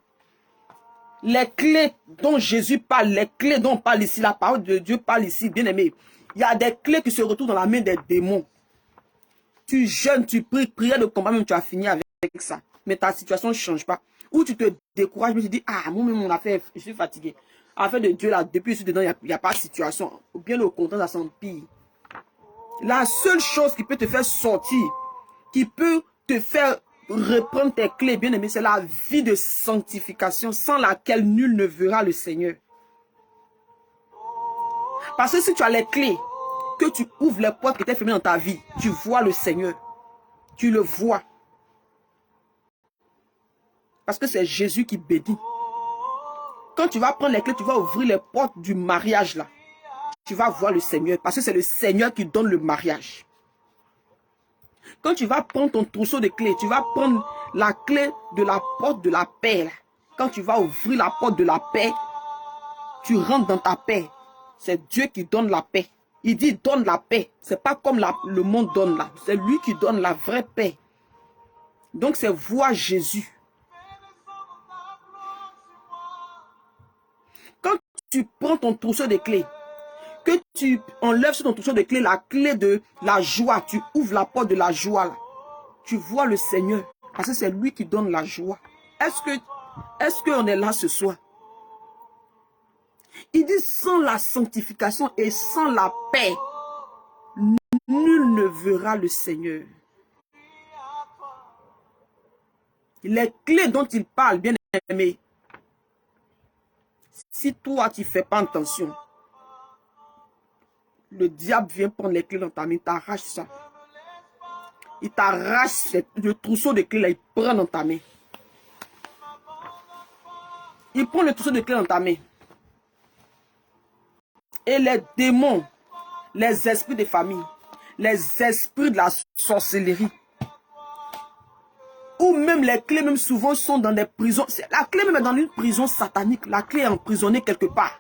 les clés dont Jésus parle, les clés dont on parle ici, la parole de Dieu parle ici, bien aimé, il y a des clés qui se retrouvent dans la main des démons. Tu jeûnes, tu pries, prière de combat, même tu as fini avec ça. Mais ta situation ne change pas. Ou tu te décourages, mais tu dis, ah, moi-même, mon affaire, je suis fatigué. Affaire de Dieu, là, depuis que je suis dedans, il n'y a pas de situation. Ou bien le contraire, ça s'empire. La seule chose qui peut te faire sortir, qui peut te faire reprendre tes clés, bien aimé, c'est la vie de sanctification sans laquelle nul ne verra le Seigneur. Parce que si tu as les clés, que tu ouvres les portes qui étaient fermées dans ta vie, tu vois le Seigneur. Tu le vois. Parce que c'est Jésus qui bénit. Quand tu vas prendre les clés, tu vas ouvrir les portes du mariage là. Tu vas voir le Seigneur. Parce que c'est le Seigneur qui donne le mariage. Quand tu vas prendre ton trousseau de clés, tu vas prendre la clé de la porte de la paix là. Quand tu vas ouvrir la porte de la paix, tu rentres dans ta paix. C'est Dieu qui donne la paix. Il dit donne la paix. C'est pas comme le monde donne là. C'est lui qui donne la vraie paix. Donc c'est voir Jésus. Quand tu prends ton trousseau de clés, que tu enlèves sur ton trousseau de clés la clé de la joie, tu ouvres la porte de la joie là. Tu vois le Seigneur. Parce que c'est lui qui donne la joie. Est-ce qu'on est là ce soir? Il dit sans la sanctification et sans la paix, nul ne verra le Seigneur. Les clés dont il parle, bien aimé, si toi tu ne fais pas attention, le diable vient prendre les clés dans ta main, il t'arrache ça. Il t'arrache le trousseau de clés là, il prend dans ta main. Il prend le trousseau de clés dans ta main. Et les démons, les esprits de famille, les esprits de la sorcellerie, ou même les clés même souvent sont dans des prisons. La clé même est dans une prison satanique. La clé est emprisonnée quelque part.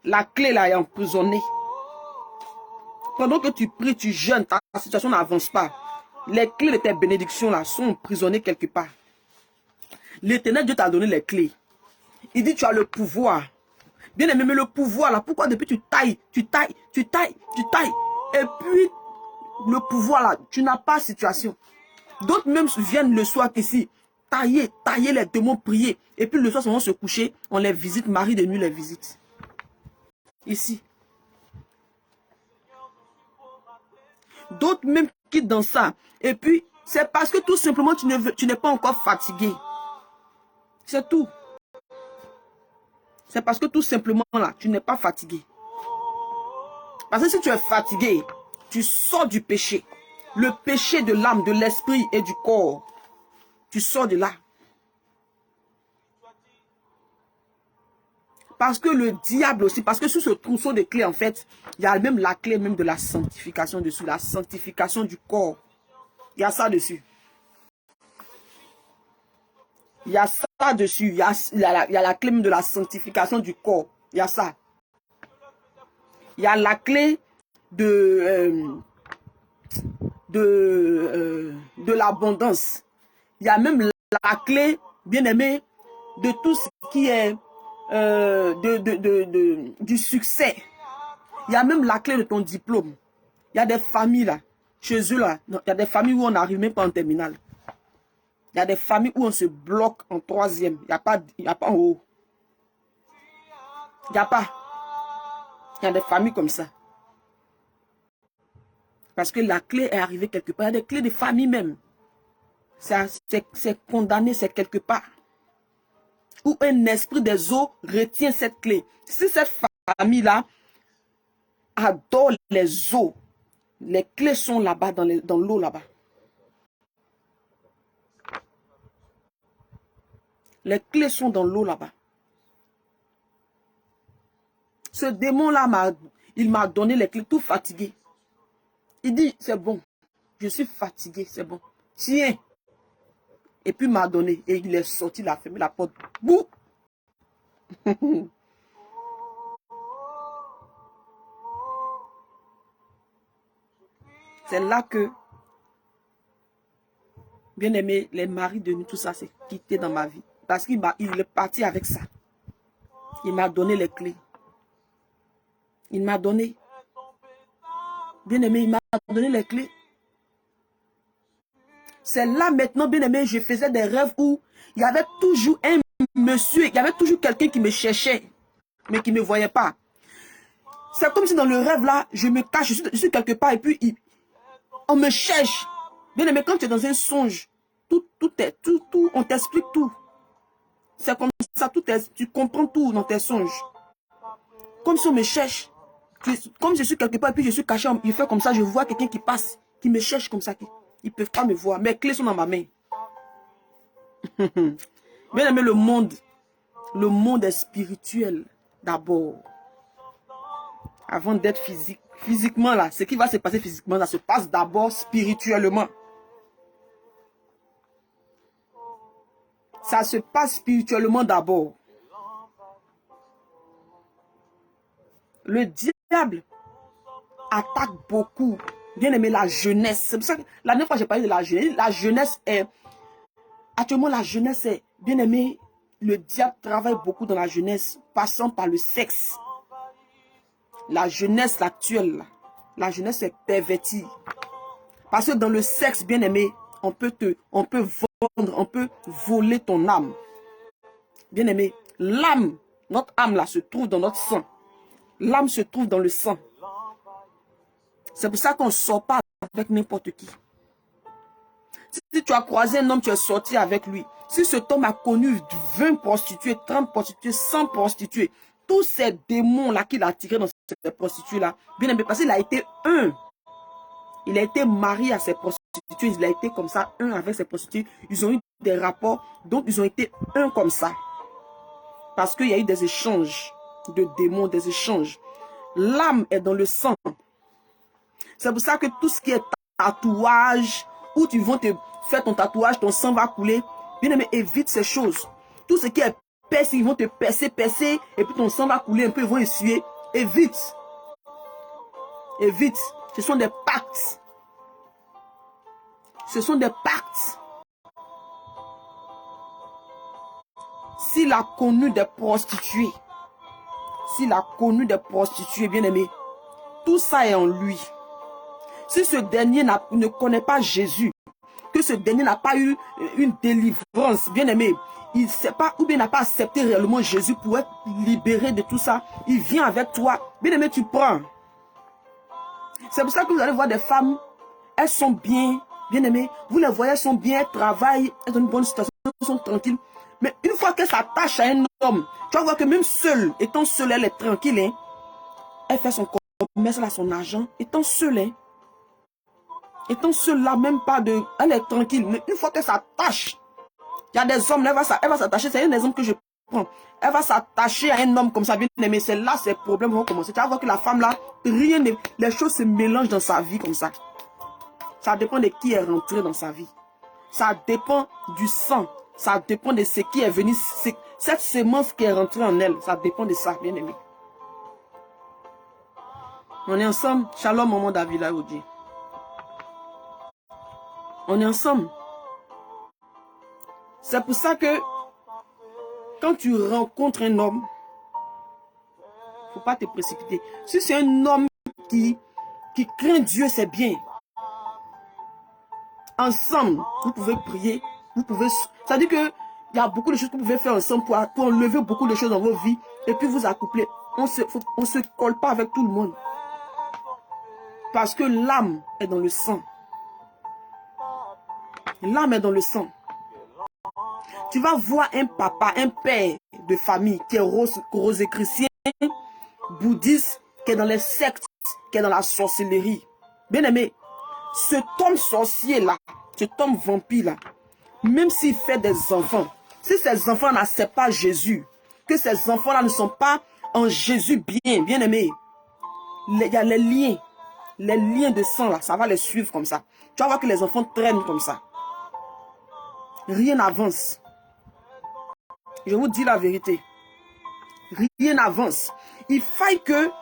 La clé là est emprisonnée. Pendant que tu pries, tu jeûnes, ta situation n'avance pas. Les clés de tes bénédictions là sont emprisonnées quelque part. L'Éternel Dieu t'a donné les clés. Il dit tu as le pouvoir. Bien aimé, mais le pouvoir là, pourquoi depuis tu tailles. Et puis le pouvoir là, tu n'as pas de situation. D'autres même viennent le soir ici, tailler les démons, prier. Et puis le soir, ils vont se coucher, on les visite, Marie de nuit les visite. Ici. D'autres même quittent dans ça. Et puis, c'est parce que tout simplement, tu n'es pas encore fatigué. C'est tout. C'est parce que tout simplement là, tu n'es pas fatigué. Parce que si tu es fatigué, tu sors du péché. Le péché de l'âme, de l'esprit et du corps. Tu sors de là. Parce que le diable aussi, parce que sous ce trousseau de clés, en fait, il y a même la clé même de la sanctification dessus, la sanctification du corps. Il y a ça dessus. Il y a ça dessus. Il y a la clé même de la sanctification du corps. Il y a ça. Il y a la clé de l'abondance. Il y a même la clé, bien aimé, de tout ce qui est du succès. Il y a même la clé de ton diplôme. Il y a des familles là, chez eux là, il y a des familles où on n'arrive même pas en terminale. Il y a des familles où on se bloque en troisième. Il n'y a pas en haut. Il n'y a pas. Il y a des familles comme ça. Parce que la clé est arrivée quelque part. Il y a des clés de famille même. C'est condamné, c'est quelque part. Où un esprit des eaux retient cette clé. Si cette famille-là adore les eaux, les clés sont là-bas, dans l'eau là-bas. Les clés sont dans l'eau là-bas. Ce démon-là, il m'a donné les clés, tout fatigué. Il dit, c'est bon, je suis fatigué, c'est bon. Tiens. Et puis il m'a donné. Et il est sorti, il a fermé la porte. Bouh. C'est là que, bien aimé, les maris de nous, tout ça, c'est quitté dans ma vie. Parce qu'il est parti avec ça. Il m'a donné les clés. Il m'a donné. Bien aimé, il m'a donné les clés. C'est là maintenant, bien aimé, je faisais des rêves où il y avait toujours un monsieur, il y avait toujours quelqu'un qui me cherchait, mais qui ne me voyait pas. C'est comme si dans le rêve là, je me cache, je suis quelque part et puis on me cherche. Bien aimé, quand tu es dans un songe, tout, on t'explique tout. C'est comme ça, tu comprends tout dans tes songes. Comme si on me cherche. Comme je suis quelque part et puis je suis caché, il fait comme ça, je vois quelqu'un qui passe, qui me cherche comme ça. Ils ne peuvent pas me voir. Mes clés sont dans ma main. Bien aimé, le monde est spirituel d'abord. Avant d'être physique. Physiquement là, ce qui va se passer physiquement, ça se passe d'abord spirituellement. Ça se passe spirituellement d'abord. Le diable attaque beaucoup. Bien aimé, la jeunesse. C'est pour ça que la dernière fois j'ai parlé de la jeunesse. La jeunesse est... Actuellement, la jeunesse est... Bien aimé, le diable travaille beaucoup dans la jeunesse, passant par le sexe. La jeunesse actuelle, la jeunesse est pervertie. Parce que dans le sexe, bien aimé, on peut vendre, on peut voler ton âme. Bien aimé, l'âme, notre âme là, se trouve dans notre sang. L'âme se trouve dans le sang. C'est pour ça qu'on ne sort pas avec n'importe qui. Si tu as croisé un homme, tu es sorti avec lui. Si cet homme a connu 20 prostituées, 30 prostituées, 100 prostituées, tous ces démons-là qu'il a attirés dans ces prostituées-là, bien aimé, parce qu'il a été un. Il a été marié à ces prostituées. Il a été comme ça, un avec ces prostituées. Ils ont eu des rapports, donc ils ont été un comme ça. Parce qu'il y a eu des échanges de démons, des échanges. L'âme est dans le sang. C'est pour ça que tout ce qui est tatouage, où tu vas te faire ton tatouage, ton sang va couler. Bien aimé, évite ces choses. Tout ce qui est percé, ils vont te percer, et puis ton sang va couler un peu, ils vont essuyer. Évite. Évite. Ce sont des pactes. Ce sont des pactes. S'il a connu des prostituées, bien aimé, tout ça est en lui. Si ce dernier ne connaît pas Jésus, que ce dernier n'a pas eu une délivrance, bien aimé, il ne sait pas ou bien n'a pas accepté réellement Jésus pour être libéré de tout ça, il vient avec toi, bien aimé, tu prends. C'est pour ça que vous allez voir des femmes, elles sont bien aimées, vous les voyez, elles sont bien, elles travaillent, elles ont une bonne situation, elles sont tranquilles. Mais une fois qu'elle s'attache à un homme, tu vas voir que même seule, étant seule, elle est tranquille. Hein? Elle fait son commerce, elle a son argent, étant seule. Hein? Étant seule là, même pas de... Elle est tranquille. Mais une fois qu'elle s'attache, il y a des hommes, elle va s'attacher, c'est un des hommes que je prends. elle va s'attacher à un homme comme ça, bien aimé, c'est là ses problèmes vont commencer. Tu vas voir que la femme là, les choses se mélangent dans sa vie comme ça. Ça dépend de qui est rentré dans sa vie. Ça dépend du sang. Ça dépend de ce qui est venu. Cette sémence qui est rentrée en elle, ça dépend de ça, bien aimé. On est ensemble. Shalom, maman Davila Odi. On est ensemble. C'est pour ça que quand tu rencontres un homme, il ne faut pas te précipiter. Si c'est un homme qui craint Dieu, c'est bien. Ensemble, vous pouvez prier. Vous pouvez... Ça dit que il y a beaucoup de choses que vous pouvez faire ensemble pour enlever beaucoup de choses dans vos vies. Et puis vous accoupler. On se colle pas avec tout le monde. Parce que l'âme est dans le sang. L'âme est dans le sang. Tu vas voir un papa, un père de famille qui est rosicrucien, bouddhiste, qui est dans les sectes, qui est dans la sorcellerie. Bien aimé, cet homme sorcier là, cet homme vampire là, même s'il fait des enfants, si ces enfants n'acceptent pas Jésus, que ces enfants là ne sont pas en Jésus bien aimé, il y a les liens de sang là, ça va les suivre comme ça. Tu vas voir que les enfants traînent comme ça. Rien n'avance. Je vous dis la vérité. Rien n'avance. Il faille que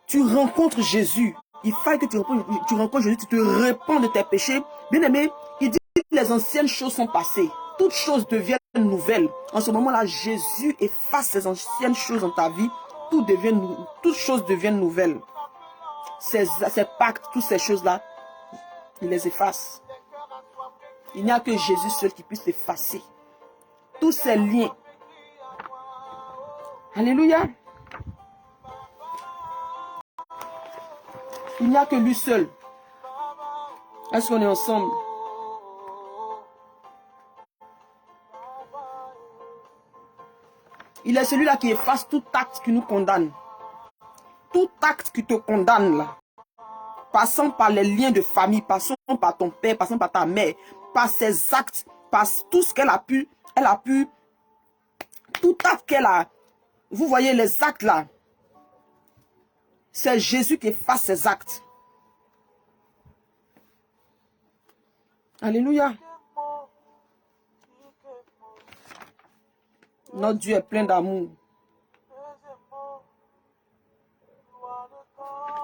tu rencontres Jésus. Il faille que tu rencontres Jésus, tu te répands de tes péchés. Bien aimé, il dit que les anciennes choses sont passées. Toutes choses deviennent nouvelles. En ce moment-là, Jésus efface ces anciennes choses dans ta vie. Toutes choses deviennent nouvelles. Ces pactes, toutes ces choses-là, il les efface. Il n'y a que Jésus seul qui puisse effacer tous ces liens. Alléluia. Il n'y a que lui seul. Est-ce qu'on est ensemble? Il est celui-là qui efface tout acte qui nous condamne. Tout acte qui te condamne là. Passant par les liens de famille, passant par ton père, passant par ta mère, par ses actes, par tout ce qu'elle a pu, tout acte qu'elle a. Vous voyez les actes là. C'est Jésus qui efface ses actes. Alléluia. Notre Dieu est plein d'amour.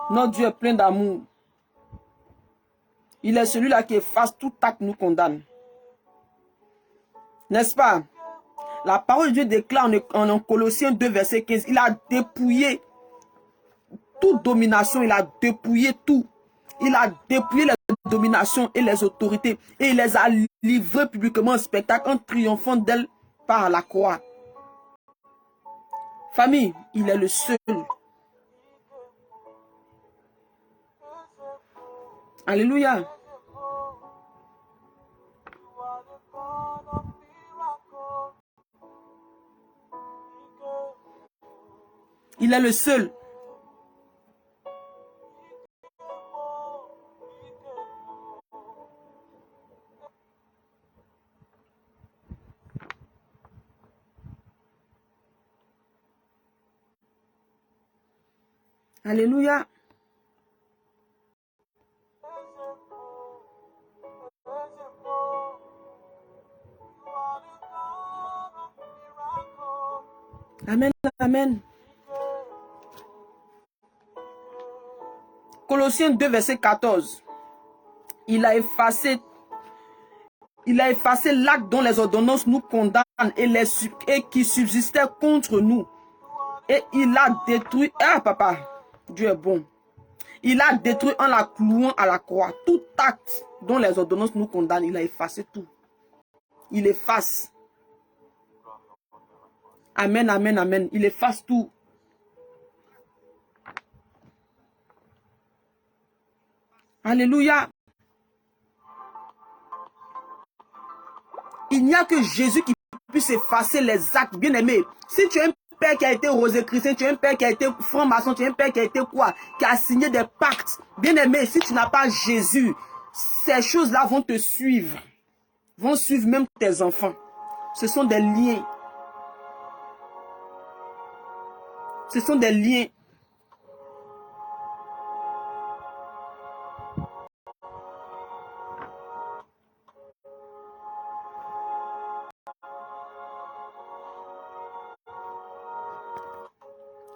Notre Dieu est plein d'amour. Il est celui-là qui efface tout acte nous condamne. N'est-ce pas? La parole de Dieu déclare en Colossiens 2, verset 15. Il a dépouillé toute domination. Il a dépouillé tout. Il a dépouillé les dominations et les autorités. Et il les a livrées publiquement en spectacle en triomphant d'elles par la croix. Famille, il est le seul. Alléluia. Il est le seul. Alléluia. Amen, amen. Colossiens 2, verset 14. Il a effacé l'acte dont les ordonnances nous condamnent et qui subsistait contre nous. Et il a détruit. Ah, papa, Dieu est bon. Il a détruit en la clouant à la croix. Tout acte dont les ordonnances nous condamnent, il a effacé tout. Il efface. Amen, amen, amen. Il efface tout. Alléluia. Il n'y a que Jésus qui puisse effacer les actes, bien aimés. Si tu as un père qui a été rosicrucien, tu as un père qui a été franc-maçon, tu as un père qui a été quoi? Qui a signé des pactes. Bien aimé, si tu n'as pas Jésus, ces choses-là vont te suivre. Vont suivre même tes enfants. Ce sont des liens. Ce sont des liens.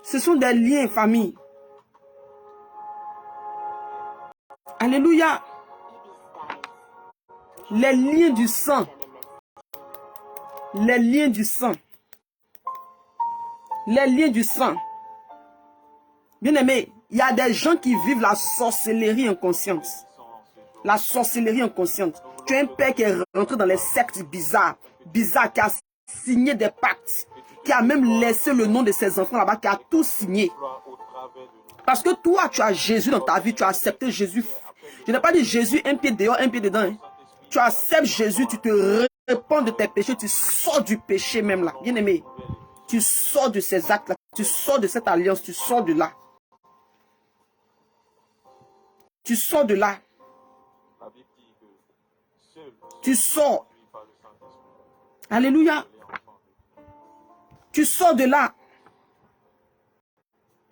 Ce sont des liens, famille. Alléluia. Les liens du sang. Les liens du sang. Les liens du sang. Bien-aimé, il y a des gens qui vivent la sorcellerie inconsciente. La sorcellerie inconsciente. Tu es un père qui est rentré dans les sectes bizarres. Bizarres, qui a signé des pactes. Qui a même laissé le nom de ses enfants là-bas. Qui a tout signé. Parce que toi, tu as Jésus dans ta vie. Tu as accepté Jésus. Je n'ai pas dit Jésus, un pied dehors, un pied dedans. Hein. Tu acceptes Jésus, tu te répands de tes péchés. Tu sors du péché même là. Bien-aimé. Tu sors de ces actes-là. Tu sors de cette alliance. Tu sors de là. Tu sors de là. Tu sors. Alléluia. Tu sors de là.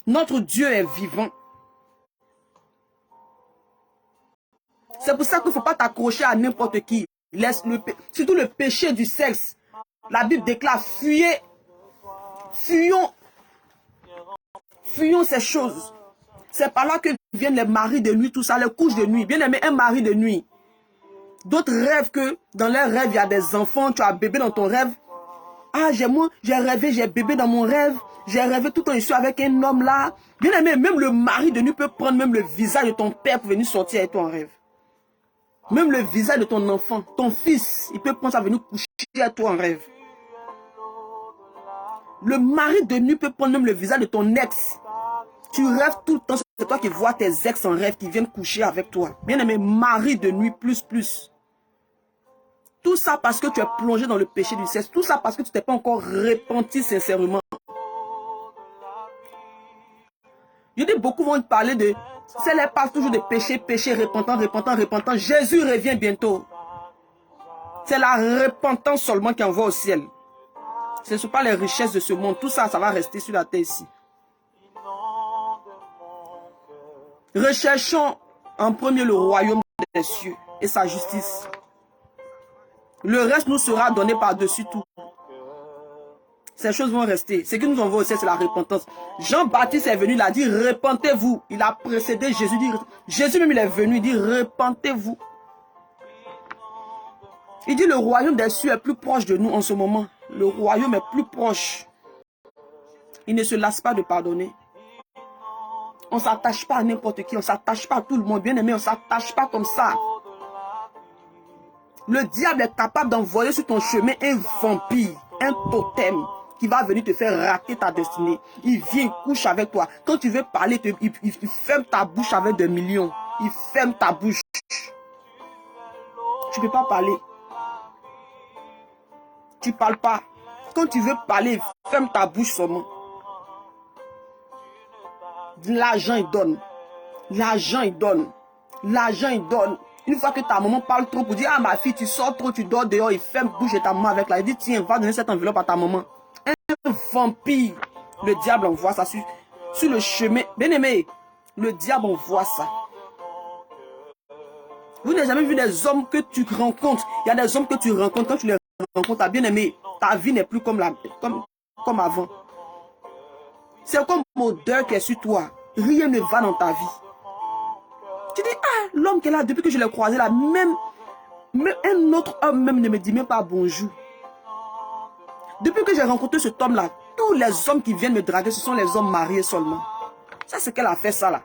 Notre Dieu est vivant. C'est pour ça qu'il ne faut pas t'accrocher à n'importe qui. Laisse surtout le péché du sexe. La Bible déclare, fuyez. Fuyons. Fuyons ces choses. C'est par là que viennent les maris de nuit, tout ça, les couches de nuit. Bien aimé, un mari de nuit. D'autres rêvent que dans leurs rêves, il y a des enfants, tu as un bébé dans ton rêve. Ah, j'ai rêvé, j'ai bébé dans mon rêve. J'ai rêvé tout le temps, je suis avec un homme là. Bien aimé, même le mari de nuit peut prendre même le visage de ton père pour venir sortir avec toi en rêve. Même le visage de ton enfant, ton fils, il peut prendre ça, venir coucher avec toi en rêve. Le mari de nuit peut prendre même le visage de ton ex. Tu rêves tout le temps, c'est toi qui vois tes ex en rêve qui viennent coucher avec toi. Bien aimé, mari de nuit, plus. Tout ça parce que tu es plongé dans le péché du sexe. Tout ça parce que tu t'es pas encore repenti sincèrement. Je dis, beaucoup vont parler de... C'est les parle toujours de péché, repentant. Jésus revient bientôt. C'est la repentance seulement qui envoie au ciel. Ce ne sont pas les richesses de ce monde. Tout ça, ça va rester sur la terre ici. Recherchons en premier le royaume des cieux et sa justice. Le reste nous sera donné par-dessus tout. Ces choses vont rester. Ce qui nous envoie au ciel, c'est la repentance. Jean-Baptiste est venu, il a dit, repentez-vous. Il a précédé Jésus. Jésus même, il est venu, il dit, repentez-vous. Il dit, le royaume des cieux est plus proche de nous en ce moment. Le royaume est plus proche. Il ne se lasse pas de pardonner. On ne s'attache pas à n'importe qui. On ne s'attache pas à tout le monde. Bien aimé, on ne s'attache pas comme ça. Le diable est capable d'envoyer sur ton chemin un vampire, un totem qui va venir te faire rater ta destinée. Il vient, il couche avec toi. Quand tu veux parler, il ferme ta bouche avec des millions. Il ferme ta bouche. Tu ne peux pas parler. Tu ne parles pas. Quand tu veux parler, ferme ta bouche seulement. L'argent, il donne. L'argent, il donne. L'argent, il donne. Une fois que ta maman parle trop pour dire, ah ma fille, tu sors trop, tu dors dehors, il ferme bouche de ta maman avec la. Il dit, tiens, va donner cette enveloppe à ta maman. Un vampire. Le diable envoie ça sur le chemin. Bien aimé, le diable envoie ça. Vous n'avez jamais vu des hommes que tu rencontres. Il y a des hommes que tu rencontres, quand tu les rencontres, bien aimé, ta vie n'est plus comme avant. C'est comme l'odeur qui est sur toi. Rien ne va dans ta vie. Tu dis, ah, l'homme qui est là, depuis que je l'ai croisé là, même un autre homme même ne me dit même pas bonjour. Depuis que j'ai rencontré cet homme-là, tous les hommes qui viennent me draguer, ce sont les hommes mariés seulement. Ça, c'est qu'elle a fait ça là.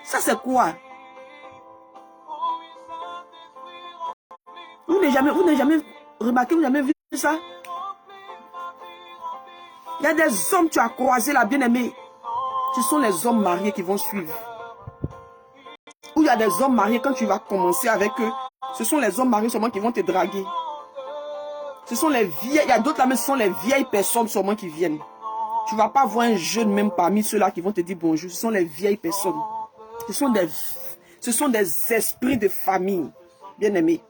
Ça, c'est quoi? Vous n'avez jamais remarqué, vous n'avez jamais vu ça? Il y a des hommes que tu as croisés là, bien aimés. Ce sont les hommes mariés qui vont suivre. Ou il y a des hommes mariés, quand tu vas commencer avec eux, ce sont les hommes mariés seulement qui vont te draguer. Ce sont les vieilles, il y a d'autres là, mais ce sont les vieilles personnes seulement qui viennent. Tu ne vas pas voir un jeune même parmi ceux-là qui vont te dire bonjour. Ce sont les vieilles personnes. Ce sont des esprits de famille, bien aimés.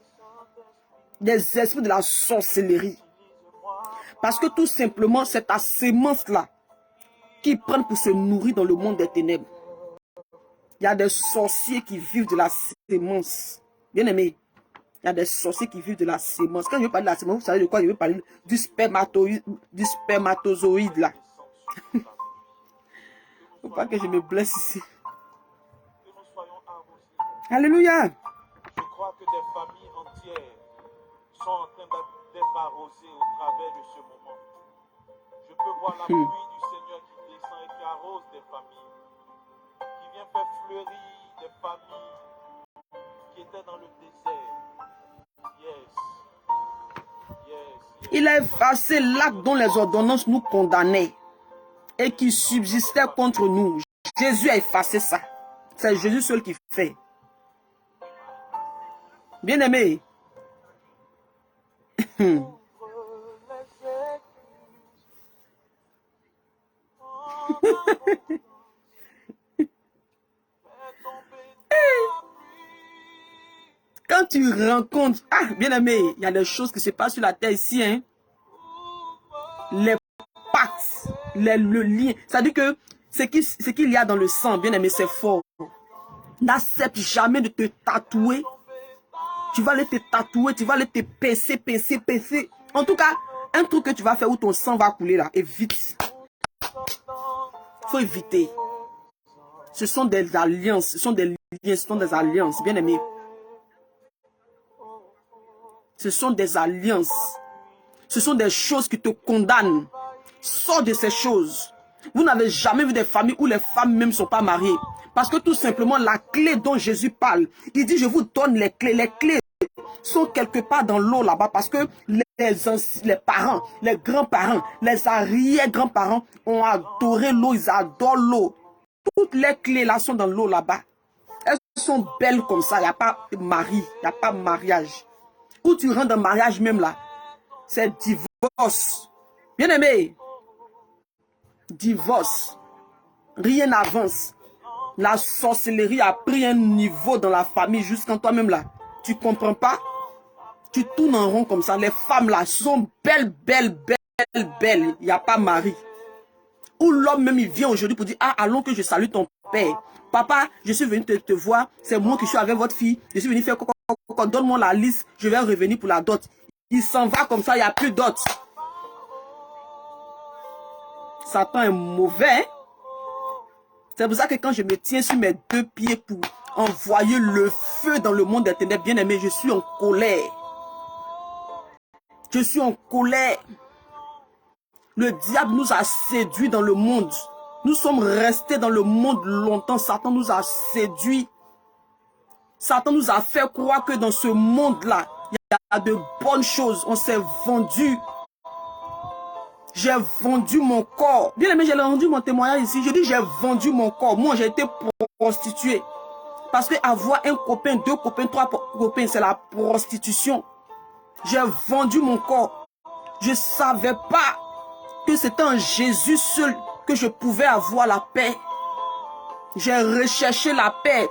Des esprits de la sorcellerie. Parce que tout simplement, c'est ta sémence-là qui prennent pour se nourrir dans le monde des ténèbres. Il y a des sorciers qui vivent de la sémence. Bien aimé, il y a des sorciers qui vivent de la sémence. Quand je veux parler de la sémence, vous savez de quoi je veux parler? Du spermatozoïde là. Il ne faut pas que je me blesse ici. Que nous soyons arrosés. Alléluia. Je crois que des familles entières sont en train d'être arrosées au travers de ce moment. Je peux voir la pluie du Seigneur qui descend et qui arrose des familles, qui vient faire fleurir des familles qui étaient dans le désert. Yes. Il a effacé l'acte dont les ordonnances nous condamnaient et qui subsistait contre nous. Jésus a effacé ça. C'est Jésus seul qui fait. Bien aimé. Quand tu rencontres, bien aimé, il y a des choses qui se passent sur la terre ici, hein. Les pactes, le lien, ça dit que ce qu'il y a dans le sang, bien aimé, c'est fort. N'accepte jamais de te tatouer. Tu vas aller te tatouer, tu vas aller te pincer. En tout cas, un truc que tu vas faire où ton sang va couler là, évite. Faut éviter. Ce sont des alliances, ce sont des liens, ce sont des alliances, bien aimé. Ce sont des alliances. Ce sont des choses qui te condamnent. Sors de ces choses. Vous n'avez jamais vu des familles où les femmes même ne sont pas mariées. Parce que tout simplement, la clé dont Jésus parle, il dit, je vous donne les clés. Les clés sont quelque part dans l'eau là-bas. Parce que les parents, les grands-parents, les arrière-grands-parents ont adoré l'eau. Ils adorent l'eau. Toutes les clés là sont dans l'eau là-bas. Elles sont belles comme ça. Il n'y a pas de mari. Il n'y a pas de mariage. Où tu rentres dans le mariage même là, c'est divorce. Bien aimé, divorce. Rien n'avance. La sorcellerie a pris un niveau dans la famille jusqu'en toi-même là. Tu comprends pas? Tu tournes en rond comme ça. Les femmes là sont belles. Il n'y a pas mari. Ou l'homme même il vient aujourd'hui pour dire, allons que je salue ton père. Papa, je suis venu te voir. C'est moi qui suis avec votre fille. Je suis venu faire coco. Donne-moi la liste, je vais revenir pour la dot. Il s'en va comme ça, il n'y a plus de dot. Satan est mauvais. Hein? C'est pour ça que quand je me tiens sur mes deux pieds pour envoyer le feu dans le monde des ténèbres, bien aimé, je suis en colère. Je suis en colère. Le diable nous a séduits dans le monde. Nous sommes restés dans le monde longtemps. Satan nous a séduits. Satan nous a fait croire que dans ce monde-là, il y a de bonnes choses. On s'est vendu. J'ai vendu mon corps. Bien aimé, j'ai rendu mon témoignage ici. Je dis j'ai vendu mon corps. Moi, j'ai été prostituée. Parce que avoir un copain, deux copains, trois copains, c'est la prostitution. J'ai vendu mon corps. Je ne savais pas que c'était en Jésus seul que je pouvais avoir la paix. J'ai recherché la paix.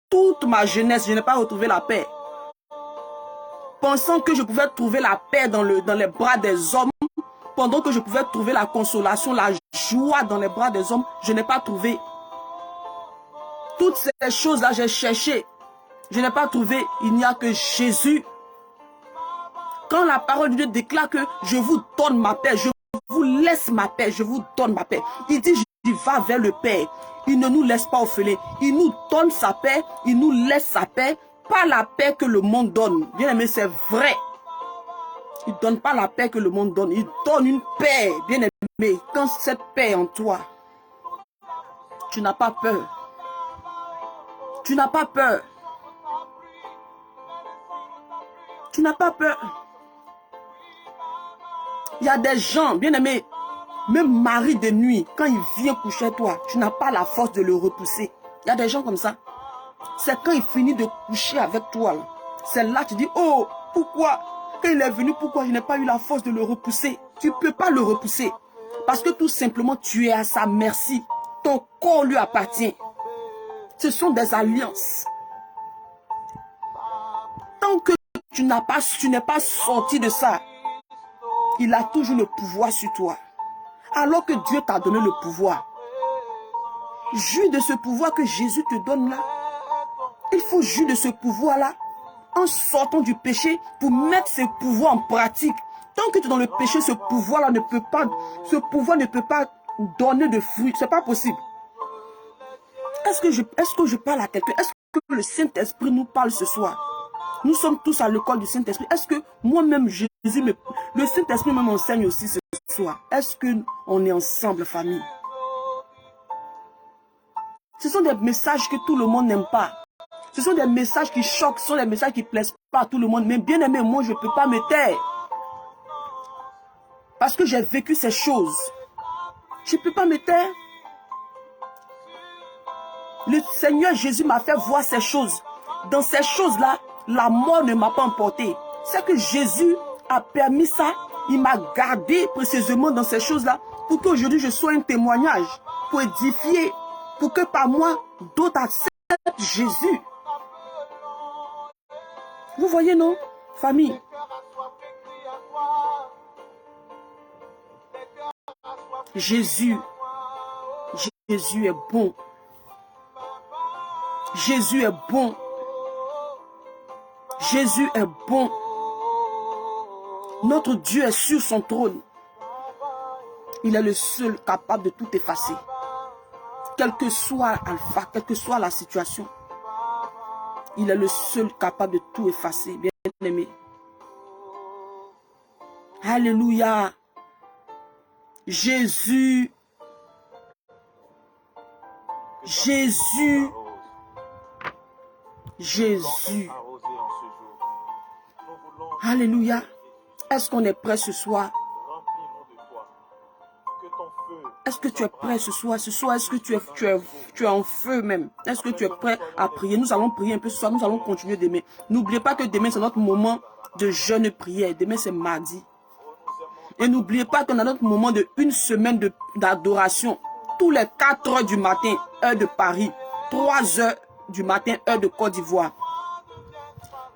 Toute ma jeunesse, je n'ai pas retrouvé la paix. Pensant que je pouvais trouver la paix dans les bras des hommes, pendant que je pouvais trouver la consolation, la joie dans les bras des hommes, je n'ai pas trouvé. Toutes ces choses-là, j'ai cherché. Je n'ai pas trouvé. Il n'y a que Jésus. Quand la parole de Dieu déclare que je vous donne ma paix, je vous laisse ma paix, je vous donne ma paix. Il dit, je vais vers le Père. Il ne nous laisse pas orphelins. Il nous donne sa paix. Il nous laisse sa paix. Pas la paix que le monde donne. Bien aimé, c'est vrai. Il ne donne pas la paix que le monde donne. Il donne une paix. Bien aimé, quand cette paix est en toi, tu n'as pas peur. Tu n'as pas peur. Tu n'as pas peur. Il y a des gens, bien aimés, même mari de nuit, quand il vient coucher toi, tu n'as pas la force de le repousser. Il y a des gens comme ça. C'est quand il finit de coucher avec toi. C'est là que tu dis, oh, pourquoi? Quand il est venu, pourquoi je n'ai pas eu la force de le repousser? Tu ne peux pas le repousser. Parce que tout simplement, tu es à sa merci. Ton corps lui appartient. Ce sont des alliances. Tant que tu n'es pas sorti de ça, il a toujours le pouvoir sur toi. Alors que Dieu t'a donné le pouvoir, jouis de ce pouvoir que Jésus te donne là. Il faut jouir de ce pouvoir-là en sortant du péché pour mettre ce pouvoir en pratique. Tant que tu es dans le péché, ce pouvoir-là ne peut pas donner de fruits. C'est pas possible. Est-ce que je parle à quelqu'un? Est-ce que le Saint-Esprit nous parle ce soir? Nous sommes tous à l'école du Saint-Esprit. Est-ce que moi-même, Jésus, le Saint-Esprit m'enseigne aussi ce soir? Est-ce qu'on est ensemble, famille? Ce sont des messages que tout le monde n'aime pas. Ce sont des messages qui choquent, ce sont des messages qui ne plaisent pas à tout le monde. Mais bien aimé, moi, je ne peux pas me taire. Parce que j'ai vécu ces choses. Je ne peux pas me taire. Le Seigneur Jésus m'a fait voir ces choses. Dans ces choses-là, la mort ne m'a pas emporté. C'est que Jésus a permis ça. Il m'a gardé précisément dans ces choses-là pour qu'aujourd'hui je sois un témoignage, pour édifier, pour que par moi, d'autres acceptent Jésus. Vous voyez, non, famille? Jésus est bon. Jésus est bon. Jésus est bon. Notre Dieu est sur son trône. Il est le seul capable de tout effacer. Quel que soit Alpha, quelle que soit la situation, il est le seul capable de tout effacer. Bien aimé. Alléluia. Jésus. Jésus. Jésus. Alléluia. Est-ce qu'on est prêt ce soir? Est-ce que tu es prêt ce soir? Ce soir, est-ce que tu es en feu même? Est-ce que tu es prêt à prier? Nous allons prier un peu ce soir. Nous allons continuer demain. N'oubliez pas que demain, c'est notre moment de jeûne prière. Demain, c'est mardi. Et n'oubliez pas qu'on a notre moment de une semaine d'adoration. Tous les 4 heures du matin, heure de Paris. 3 heures du matin, heure de Côte d'Ivoire.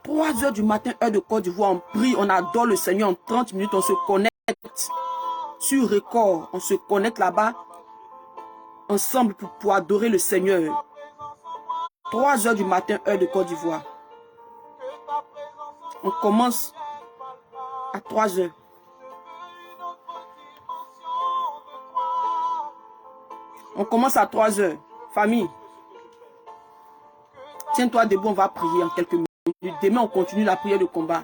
3 heures du matin, heure de Côte d'Ivoire. On prie, on adore le Seigneur en 30 minutes. On se connecte sur record. On se connecte là-bas ensemble pour adorer le Seigneur. 3 heures du matin, heure de Côte d'Ivoire. On commence à 3 heures. On commence à 3 heures. Famille, tiens-toi debout, on va prier en quelques minutes. Demain, on continue la prière de combat.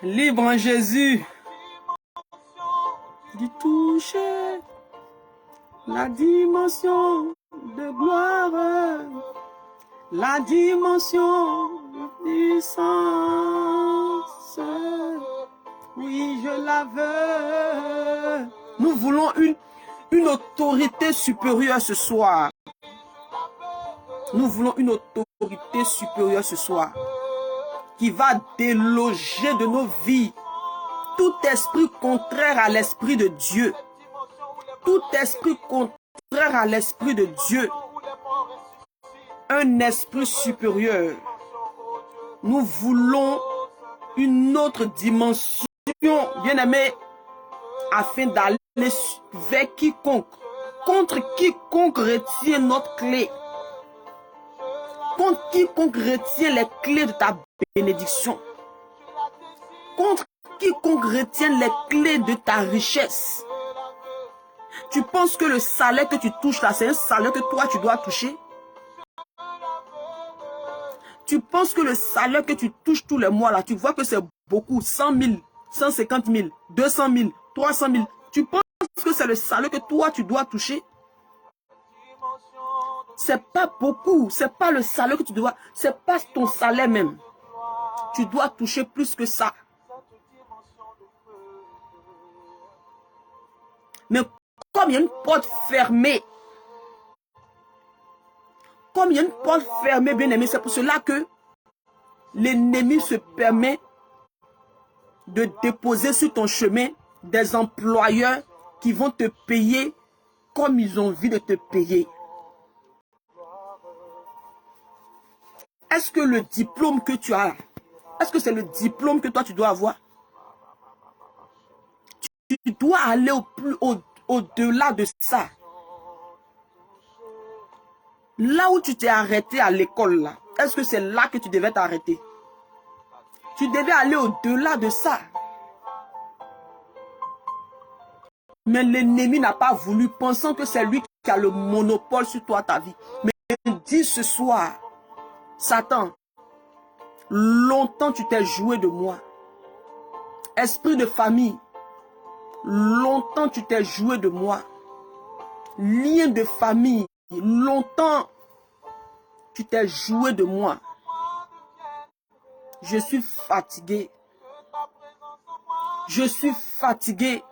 Libre en Jésus. Du toucher la dimension de gloire. La dimension de puissance, oui, je la veux. Nous voulons une autorité supérieure ce soir. Nous voulons une autorité supérieure ce soir qui va déloger de nos vies tout esprit contraire à l'esprit de Dieu. Tout esprit contraire à l'esprit de Dieu. Un esprit supérieur. Nous voulons une autre dimension, bien-aimé, afin d'aller vers quiconque, contre quiconque retient notre clé, contre quiconque retient les clés de ta bénédiction, contre quiconque retient les clés de ta richesse. Tu penses que le salaire que tu touches là, c'est un salaire que toi tu dois toucher? Tu penses que le salaire que tu touches tous les mois là, tu vois que c'est beaucoup, 100 000, 150 000, 200 000, 300 000. Tu penses que c'est le salaire que toi tu dois toucher? C'est pas beaucoup, c'est pas le salaire que tu dois, c'est pas ton salaire même. Tu dois toucher plus que ça. Mais comme il y a une porte fermée, comme il y a une porte fermée, bien aimé, c'est pour cela que l'ennemi se permet de déposer sur ton chemin des employeurs qui vont te payer comme ils ont envie de te payer. Est-ce que le diplôme que tu as, est-ce que c'est le diplôme que toi tu dois avoir? Tu dois aller au-delà de ça. Là où tu t'es arrêté à l'école, là, est-ce que c'est là que tu devais t'arrêter? Tu devais aller au-delà de ça. Mais l'ennemi n'a pas voulu, pensant que c'est lui qui a le monopole sur toi, ta vie. Mais dis ce soir, Satan, longtemps tu t'es joué de moi. Esprit de famille, longtemps tu t'es joué de moi. Lien de famille, longtemps tu t'es joué de moi. Je suis fatigué. Je suis fatigué.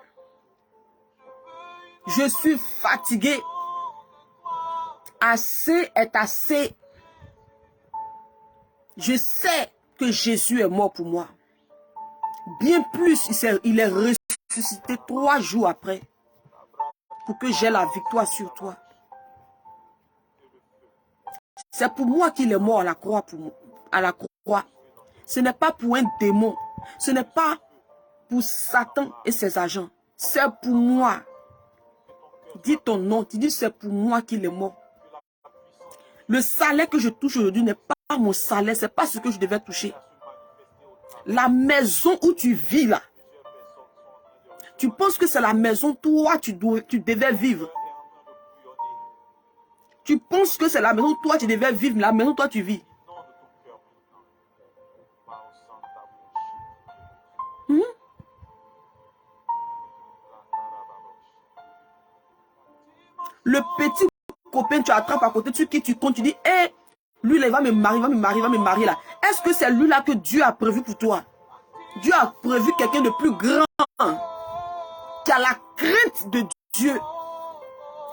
Je suis fatigué. Assez est assez. Je sais que Jésus est mort pour moi. Bien plus, il est ressuscité 3 jours après. Pour que j'ai la victoire sur toi. C'est pour moi qu'il est mort à la croix. Ce n'est pas pour un démon. Ce n'est pas pour Satan et ses agents. C'est pour moi. Dis ton nom. Tu dis c'est pour moi qu'il est mort. Le salaire que je touche aujourd'hui n'est pas mon salaire. Ce n'est pas ce que je devais toucher. La maison où tu vis là. Tu penses que c'est la maison toi tu devais vivre. Tu penses que c'est la maison toi tu devais vivre. La maison toi tu vis. Le petit copain tu attrapes à côté, sur qui tu comptes, tu dis, hé, lui là, il va me marier là. Est-ce que c'est lui là que Dieu a prévu pour toi? Dieu a prévu quelqu'un de plus grand, qui a la crainte de Dieu,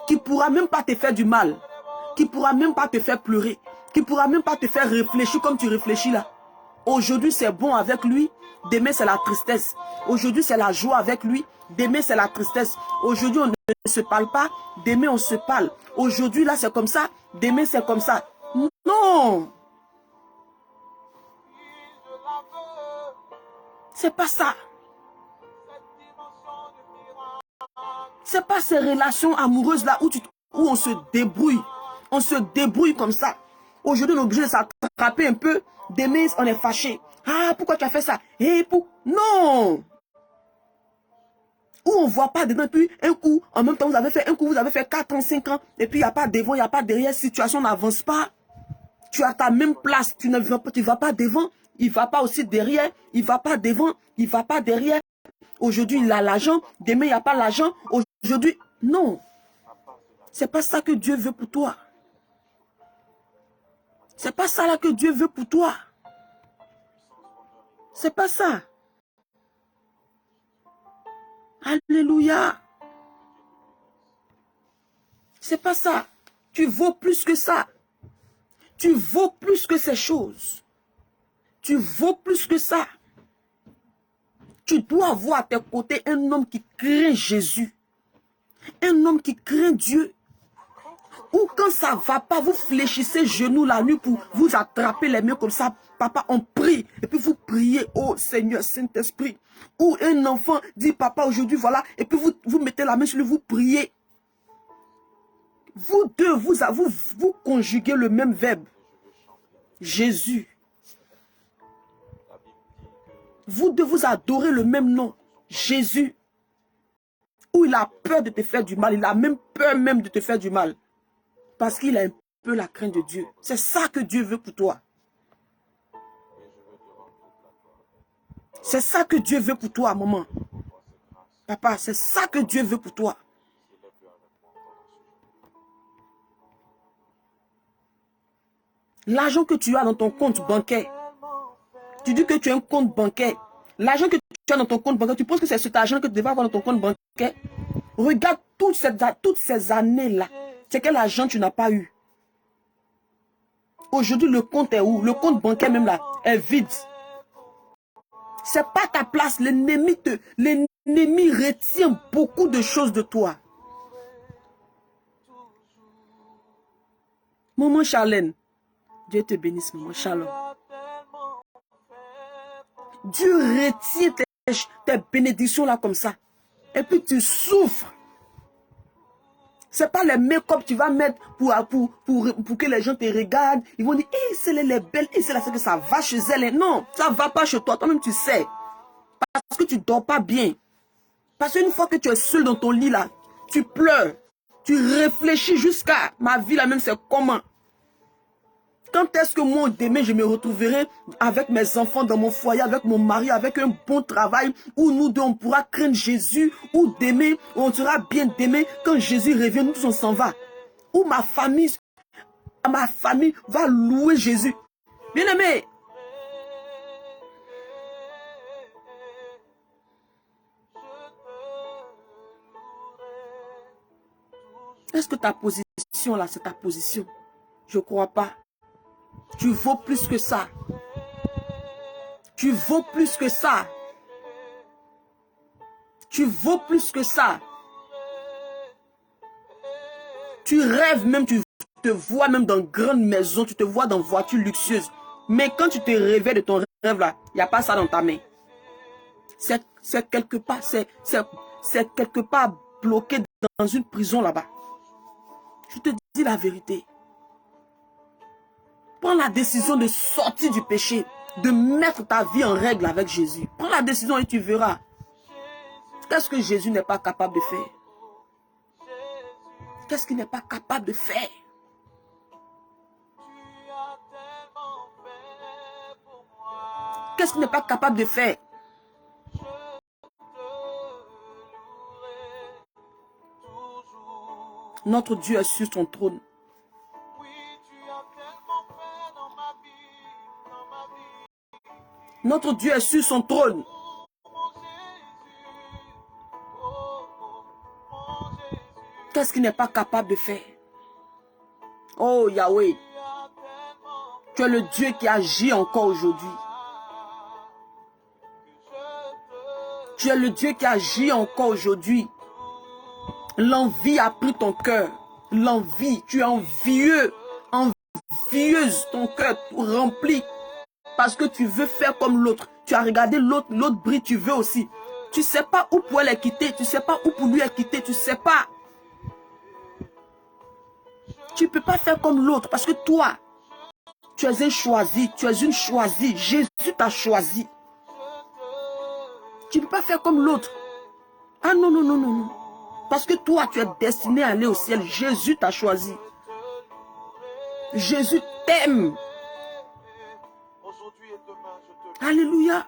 qui ne pourra même pas te faire du mal, qui ne pourra même pas te faire pleurer, qui ne pourra même pas te faire réfléchir comme tu réfléchis là. Aujourd'hui c'est bon avec lui, demain c'est la tristesse. Aujourd'hui c'est la joie avec lui, demain c'est la tristesse. Aujourd'hui on ne se parle pas, demain on se parle. Aujourd'hui là c'est comme ça, demain c'est comme ça. Non! C'est pas ça. C'est pas ces relations amoureuses là où on se débrouille. On se débrouille comme ça. Aujourd'hui on est obligé de s'attraper un peu. Demain on est fâché. Ah, pourquoi tu as fait ça? Non! Où on ne voit pas dedans, puis un coup, en même temps vous avez fait 4 ans, 5 ans, et puis il n'y a pas devant, il n'y a pas derrière, situation n'avance pas. Tu as ta même place, tu ne vas pas devant, il ne va pas aussi derrière, il ne va pas devant, il ne va pas derrière. Aujourd'hui il a l'argent, demain il n'y a pas l'argent, aujourd'hui, non. C'est pas ça que Dieu veut pour toi. C'est pas ça là que Dieu veut pour toi. C'est pas ça. Alléluia. C'est pas ça. Tu vaux plus que ça. Tu vaux plus que ces choses. Tu vaux plus que ça. Tu dois avoir à tes côtés un homme qui craint Jésus. Un homme qui craint Dieu. Ou quand ça ne va pas, vous fléchissez genoux la nuit pour vous attraper les mains comme ça. Papa, on prie. Et puis vous priez, oh Seigneur, Saint-Esprit. Ou un enfant dit, papa, aujourd'hui, voilà. Et puis vous mettez la main sur lui, vous priez. Vous deux, vous conjuguez le même verbe. Jésus. Vous deux, vous adorez le même nom. Jésus. Où il a peur de te faire du mal. Il a même peur même de te faire du mal. Parce qu'il a un peu la crainte de Dieu. C'est ça que Dieu veut pour toi. C'est ça que Dieu veut pour toi, maman. Papa, c'est ça que Dieu veut pour toi. L'argent que tu as dans ton compte bancaire. Tu dis que tu as un compte bancaire. L'argent que tu as dans ton compte bancaire, tu penses que c'est cet argent que tu devais avoir dans ton compte bancaire? Regarde toutes ces années-là. C'est quel argent tu n'as pas eu? Aujourd'hui, le compte est où? Le compte bancaire même là est vide. C'est pas ta place. L'ennemi retient beaucoup de choses de toi. Maman Charlène, Dieu te bénisse, maman. Shalom. Dieu retire tes bénédictions là comme ça. Et puis tu souffres. C'est pas les make-up que tu vas mettre pour que les gens te regardent. Ils vont dire, hey, c'est les belles, et c'est là que ça va chez elles. Non, ça va pas chez toi. Toi-même, tu sais. Parce que tu dors pas bien. Parce qu'une fois que tu es seul dans ton lit là, tu pleures. Tu réfléchis jusqu'à ma vie là même, c'est comment. Quand est-ce que moi, demain, je me retrouverai avec mes enfants dans mon foyer, avec mon mari, avec un bon travail, où nous deux, on pourra craindre Jésus, où demain, on sera bien demain, quand Jésus revient, nous tous, on s'en va. Où ma famille va louer Jésus. Bien aimé, est-ce que ta position là, c'est ta position? Je ne crois pas. Tu vaux plus que ça. Tu vaux plus que ça. Tu vaux plus que ça. Tu rêves même, tu te vois même dans une grande maison, tu te vois dans une voiture luxueuse. Mais quand tu te réveilles de ton rêve là, il n'y a pas ça dans ta main. C'est quelque part, c'est quelque part bloqué dans une prison là-bas. Je te dis la vérité. Prends la décision de sortir du péché, de mettre ta vie en règle avec Jésus. Prends la décision et tu verras. Qu'est-ce que Jésus n'est pas capable de faire? Qu'est-ce qu'il n'est pas capable de faire? Qu'est-ce qu'il n'est pas capable de faire? Notre Dieu est sur son trône. Notre Dieu est sur son trône. Qu'est-ce qu'il n'est pas capable de faire? Oh Yahweh, tu es le Dieu qui agit encore aujourd'hui. Tu es le Dieu qui agit encore aujourd'hui. L'envie a pris ton cœur. L'envie, tu es envieux, envieuse, ton cœur rempli. Parce que tu veux faire comme l'autre. Tu as regardé l'autre brille, tu veux aussi. Tu ne sais pas où pour elle quitter. Tu ne sais pas où pour lui quitter. Tu ne sais pas. Tu ne peux pas faire comme l'autre. Parce que toi, tu es un choisi. Tu es une choisie. Jésus t'a choisi. Tu ne peux pas faire comme l'autre. Ah non, non, non, non, non. Parce que toi, tu es destiné à aller au ciel. Jésus t'a choisi. Jésus t'aime. Alléluia.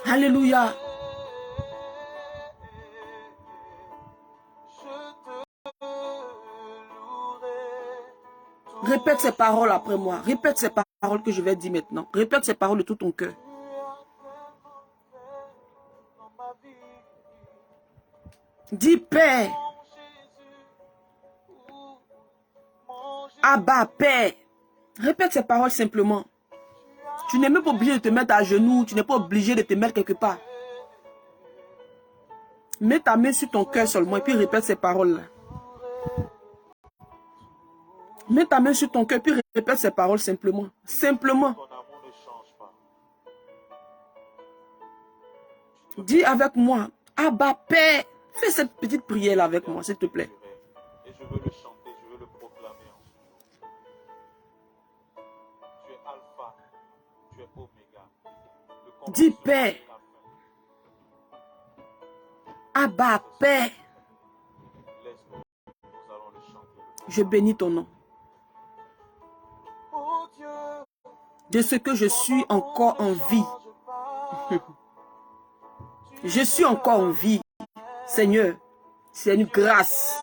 Alléluia. Répète ces paroles après moi. Répète ces paroles que je vais dire maintenant. Répète ces paroles de tout ton cœur. Dis Père. Abba, Père. Répète ces paroles simplement. Tu n'es même pas obligé de te mettre à genoux. Tu n'es pas obligé de te mettre quelque part. Mets ta main sur ton cœur seulement et puis répète ces paroles-là. Mets ta main sur ton cœur et puis répète ces paroles simplement. Simplement. Dis avec moi. Abba, Père. Fais cette petite prière avec moi, s'il te plaît. Et je veux le chanter, je veux le proclamer ensuite. Tu es Alpha, tu es Oméga. Dis Père. Abba, Père. Je bénis ton nom. De ce que je suis encore en vie. Je suis encore en vie. Seigneur, c'est une grâce.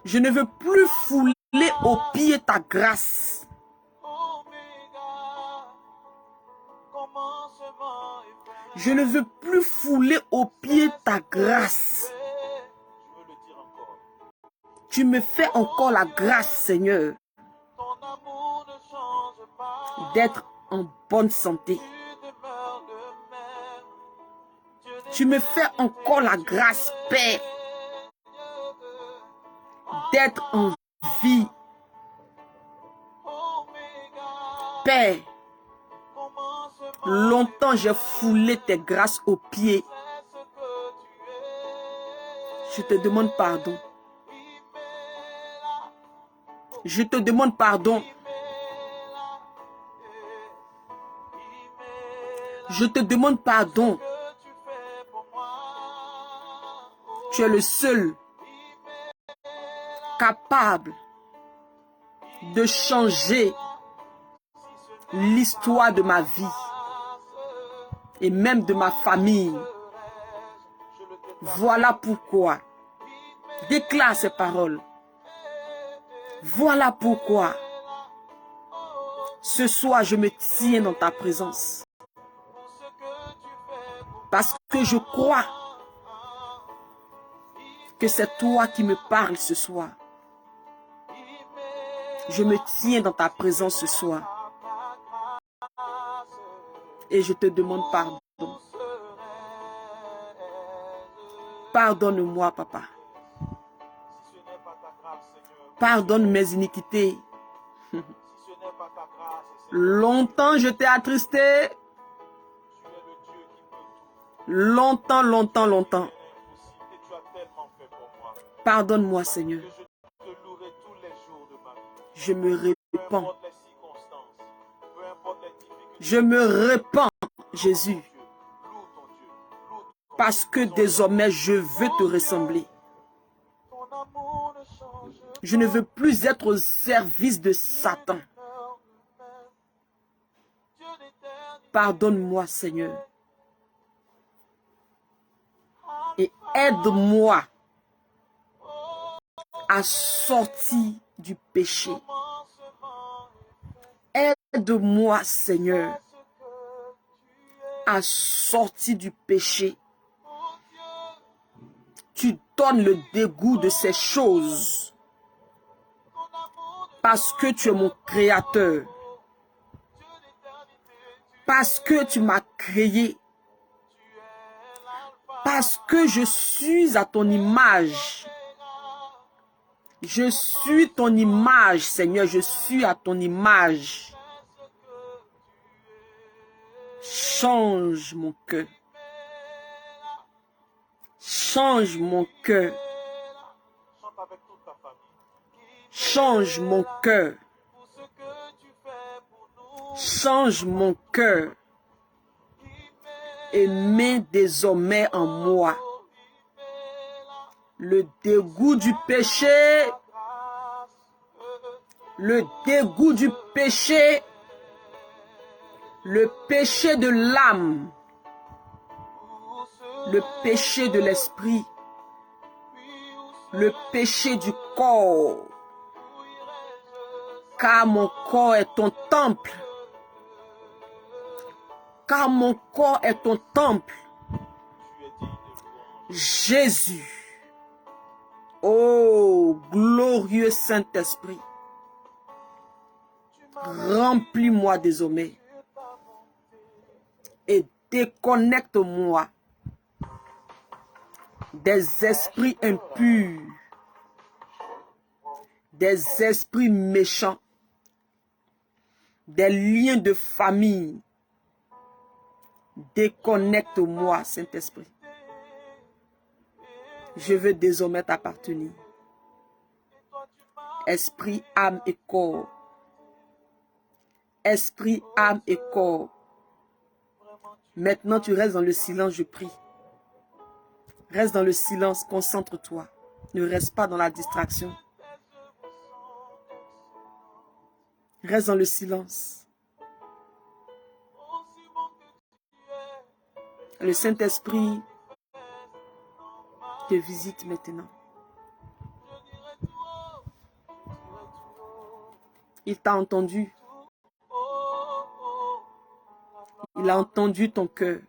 Je ne veux plus fouler aux pieds ta grâce. Je ne veux plus fouler aux pieds ta grâce. Tu me fais encore la grâce, Seigneur, d'être en bonne santé. Tu me fais encore la grâce, Père, d'être en vie. Père, longtemps j'ai foulé tes grâces aux pieds. Je te demande pardon. Je te demande pardon. Je te demande pardon. Tu es le seul capable de changer l'histoire de ma vie et même de ma famille. Voilà pourquoi. Déclare ces paroles. Voilà pourquoi. Ce soir, je me tiens dans ta présence. Parce que je crois que c'est toi qui me parles ce soir. Je me tiens dans ta présence ce soir. Et je te demande pardon. Pardonne-moi, papa. Pardonne mes iniquités. Longtemps je t'ai attristé. Longtemps. Pardonne-moi, Seigneur. Je me répands. Je me répands, Jésus. Parce que désormais, je veux te ressembler. Je ne veux plus être au service de Satan. Pardonne-moi, Seigneur. Et aide-moi à sortir du péché. Aide-moi, Seigneur, à sortir du péché. Tu donnes le dégoût de ces choses. Parce que tu es mon créateur. Parce que tu m'as créé. Parce que je suis à ton image. Je suis ton image, Seigneur. Je suis à ton image. Change mon cœur. Change mon cœur. Change mon cœur. Change mon cœur. Et mets désormais en moi le dégoût du péché. Le dégoût du péché. Le péché de l'âme. Le péché de l'esprit. Le péché du corps. Car mon corps est ton temple. Car mon corps est ton temple. Jésus. Oh, glorieux Saint-Esprit. Remplis-moi désormais. Et déconnecte-moi des esprits impurs. Des esprits méchants. Des liens de famille. Déconnecte-moi, Saint-Esprit. Je veux désormais t'appartenir. Esprit, âme et corps. Esprit, âme et corps. Maintenant, tu restes dans le silence, je prie. Reste dans le silence, concentre-toi. Ne reste pas dans la distraction. Reste dans le silence. Le Saint-Esprit te visite maintenant. Il t'a entendu. Il a entendu ton cœur.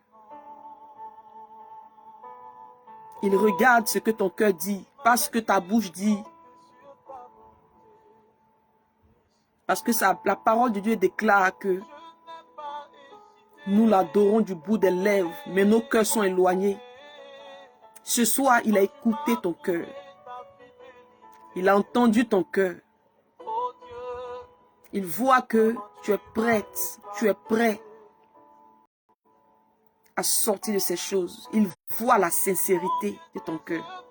Il regarde ce que ton cœur dit, pas ce que ta bouche dit. Parce que la parole de Dieu déclare que Nous l'adorons du bout des lèvres, mais nos cœurs sont éloignés. Ce soir, il a écouté ton cœur. Il a entendu ton cœur. Il voit que tu es prête, tu es prêt à sortir de ces choses. Il voit la sincérité de ton cœur.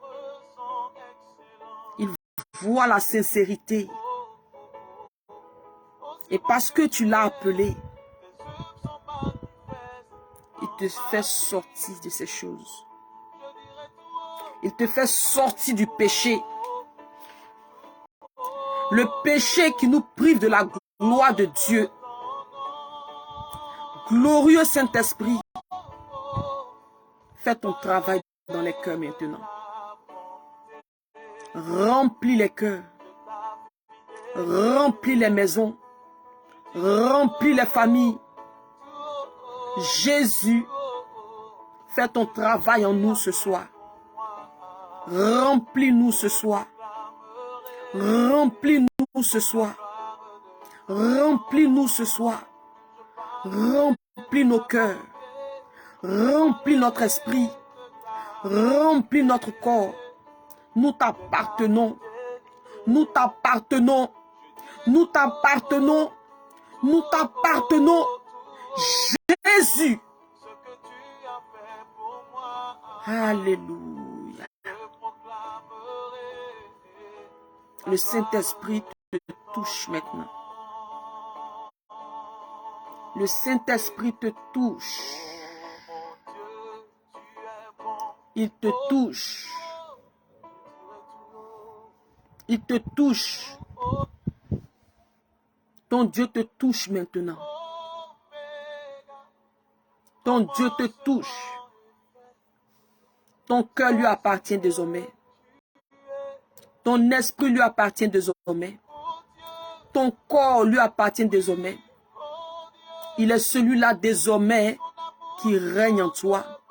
Il voit la sincérité. Et parce que tu l'as appelé, il te fait sortir de ces choses. Il te fait sortir du péché. Le péché qui nous prive de la gloire de Dieu. Glorieux Saint-Esprit, fais ton travail dans les cœurs maintenant. Remplis les cœurs. Remplis les maisons. Remplis les familles. Jésus, fais ton travail en nous ce soir. Remplis-nous ce soir. Remplis-nous ce soir. Remplis-nous ce soir. Remplis nos cœurs. Remplis notre esprit. Remplis notre corps. Nous t'appartenons. Nous t'appartenons. Nous t'appartenons. Nous t'appartenons. Jésus. Alléluia. Le Saint-Esprit te touche maintenant. Le Saint-Esprit te touche. Il te touche. Il te touche. Ton Dieu te touche maintenant. Ton Dieu te touche. Ton cœur lui appartient désormais. Ton esprit lui appartient désormais. Ton corps lui appartient désormais. Il est celui-là désormais qui règne en toi.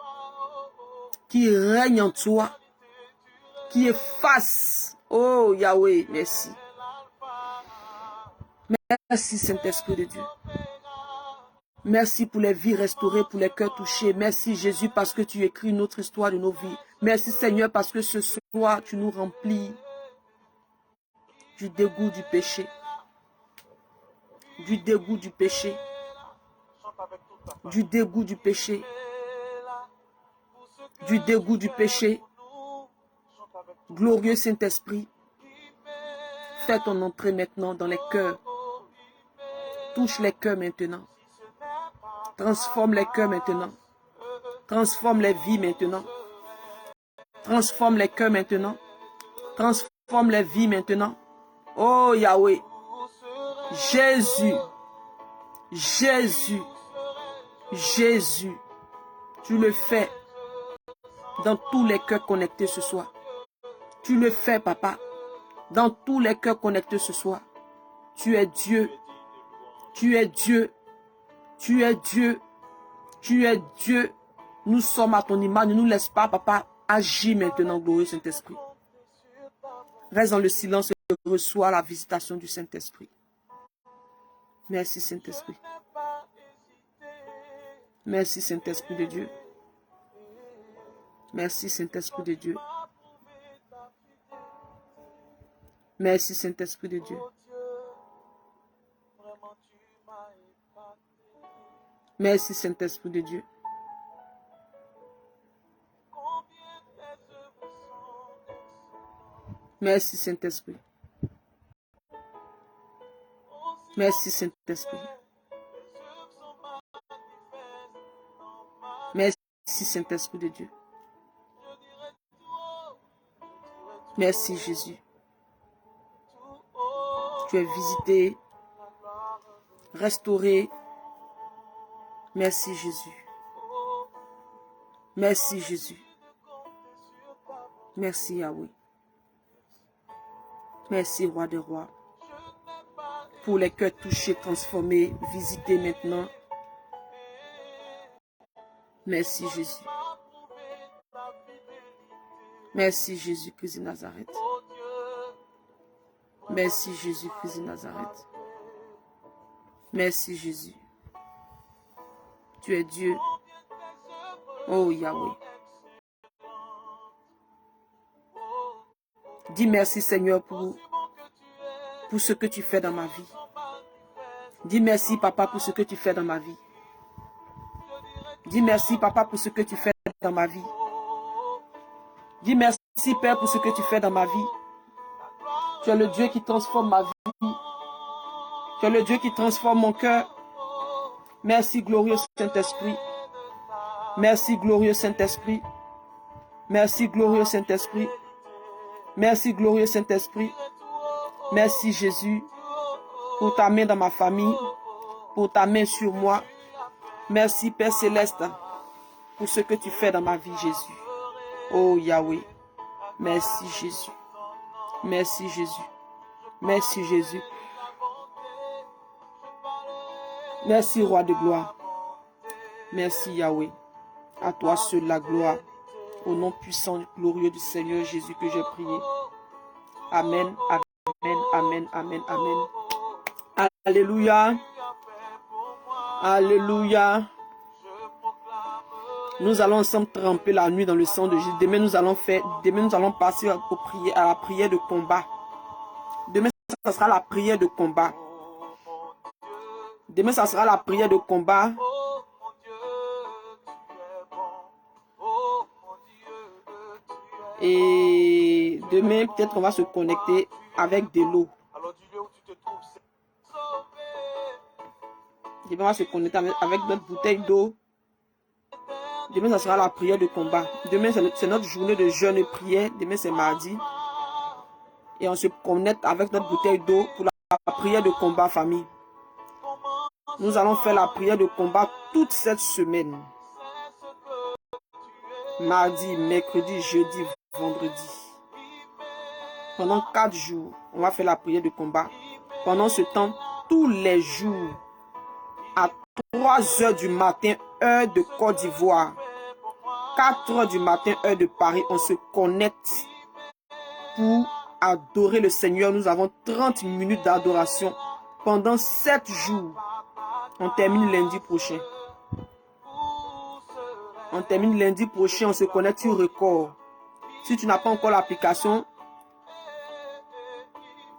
Qui règne en toi. Qui efface. Oh Yahweh, merci. Merci Saint-Esprit de Dieu. Merci pour les vies restaurées, pour les cœurs touchés. Merci Jésus parce que tu écris notre histoire de nos vies. Merci Seigneur parce que ce soir tu nous remplis du dégoût du péché. Du dégoût du péché. Du dégoût du péché. Du dégoût du péché. Glorieux Saint-Esprit, fais ton entrée maintenant dans les cœurs. Touche les cœurs maintenant. Transforme les cœurs maintenant. Transforme les vies maintenant. Transforme les cœurs maintenant. Transforme les vies maintenant. Oh Yahweh. Jésus. Jésus. Jésus. Tu le fais dans tous les cœurs connectés ce soir. Tu le fais, papa, dans tous les cœurs connectés ce soir. Tu es Dieu. Tu es Dieu. Tu es Dieu. Tu es Dieu. Nous sommes à ton image. Ne nous laisse pas, papa, agir maintenant, glorieux Saint-Esprit. Reste dans le silence et reçois la visitation du Saint-Esprit. Merci, Saint-Esprit. Merci, Saint-Esprit de Dieu. Merci, Saint-Esprit de Dieu. Merci, Saint-Esprit de Dieu. Merci, Saint-Esprit de Dieu. Merci, Saint-Esprit. Merci, Saint-Esprit. Merci, Saint-Esprit de Dieu. Merci, Jésus. Tu es visité, restauré. Merci, Jésus. Merci, Jésus. Merci, Yahweh. Merci, Roi des Rois. Pour les cœurs touchés, transformés, visités maintenant. Merci, Jésus. Merci, Jésus-Christ de Nazareth. Merci, Jésus-Christ de Nazareth. Merci, Jésus. Tu es Dieu. Oh Yahweh. Dis merci Seigneur pour ce que tu fais dans ma vie. Dis merci Papa pour ce que tu fais dans ma vie. Dis merci Papa pour ce que tu fais dans ma vie. Dis merci Père pour ce que tu fais dans ma vie. Tu es le Dieu qui transforme ma vie. Tu es le Dieu qui transforme mon cœur. Merci glorieux Saint-Esprit. Merci glorieux Saint-Esprit. Merci glorieux Saint-Esprit. Merci glorieux Saint-Esprit. Merci Jésus pour ta main dans ma famille, pour ta main sur moi. Merci Père Céleste pour ce que tu fais dans ma vie Jésus. Oh Yahweh. Merci Jésus. Merci Jésus. Merci Jésus. Merci Roi de gloire. Merci Yahweh. À toi seul la gloire. Au nom puissant et glorieux du Seigneur Jésus que j'ai prié. Amen, amen, amen, amen, amen. Alléluia. Alléluia. Nous allons ensemble tremper la nuit dans le sang de Jésus. Demain, nous allons passer à la prière de combat. Demain, ça sera la prière de combat. Demain, ça sera la prière de combat. Et demain, peut-être on va se connecter avec de l'eau. Demain, on va se connecter avec notre bouteille d'eau. Demain, ça sera la prière de combat. Demain, c'est notre journée de jeûne et prière. Demain, c'est mardi. Et on se connecte avec notre bouteille d'eau pour la prière de combat, famille. Nous allons faire la prière de combat toute cette semaine. Mardi, mercredi, jeudi, vendredi. Pendant 4 jours, on va faire la prière de combat. Pendant ce temps, tous les jours, à 3 heures du matin, heure de Côte d'Ivoire, 4 heures du matin, heure de Paris, on se connecte pour adorer le Seigneur. Nous avons 30 minutes d'adoration pendant 7 jours. On termine lundi prochain. On termine lundi prochain, on se connecte sur Record. Si tu n'as pas encore l'application,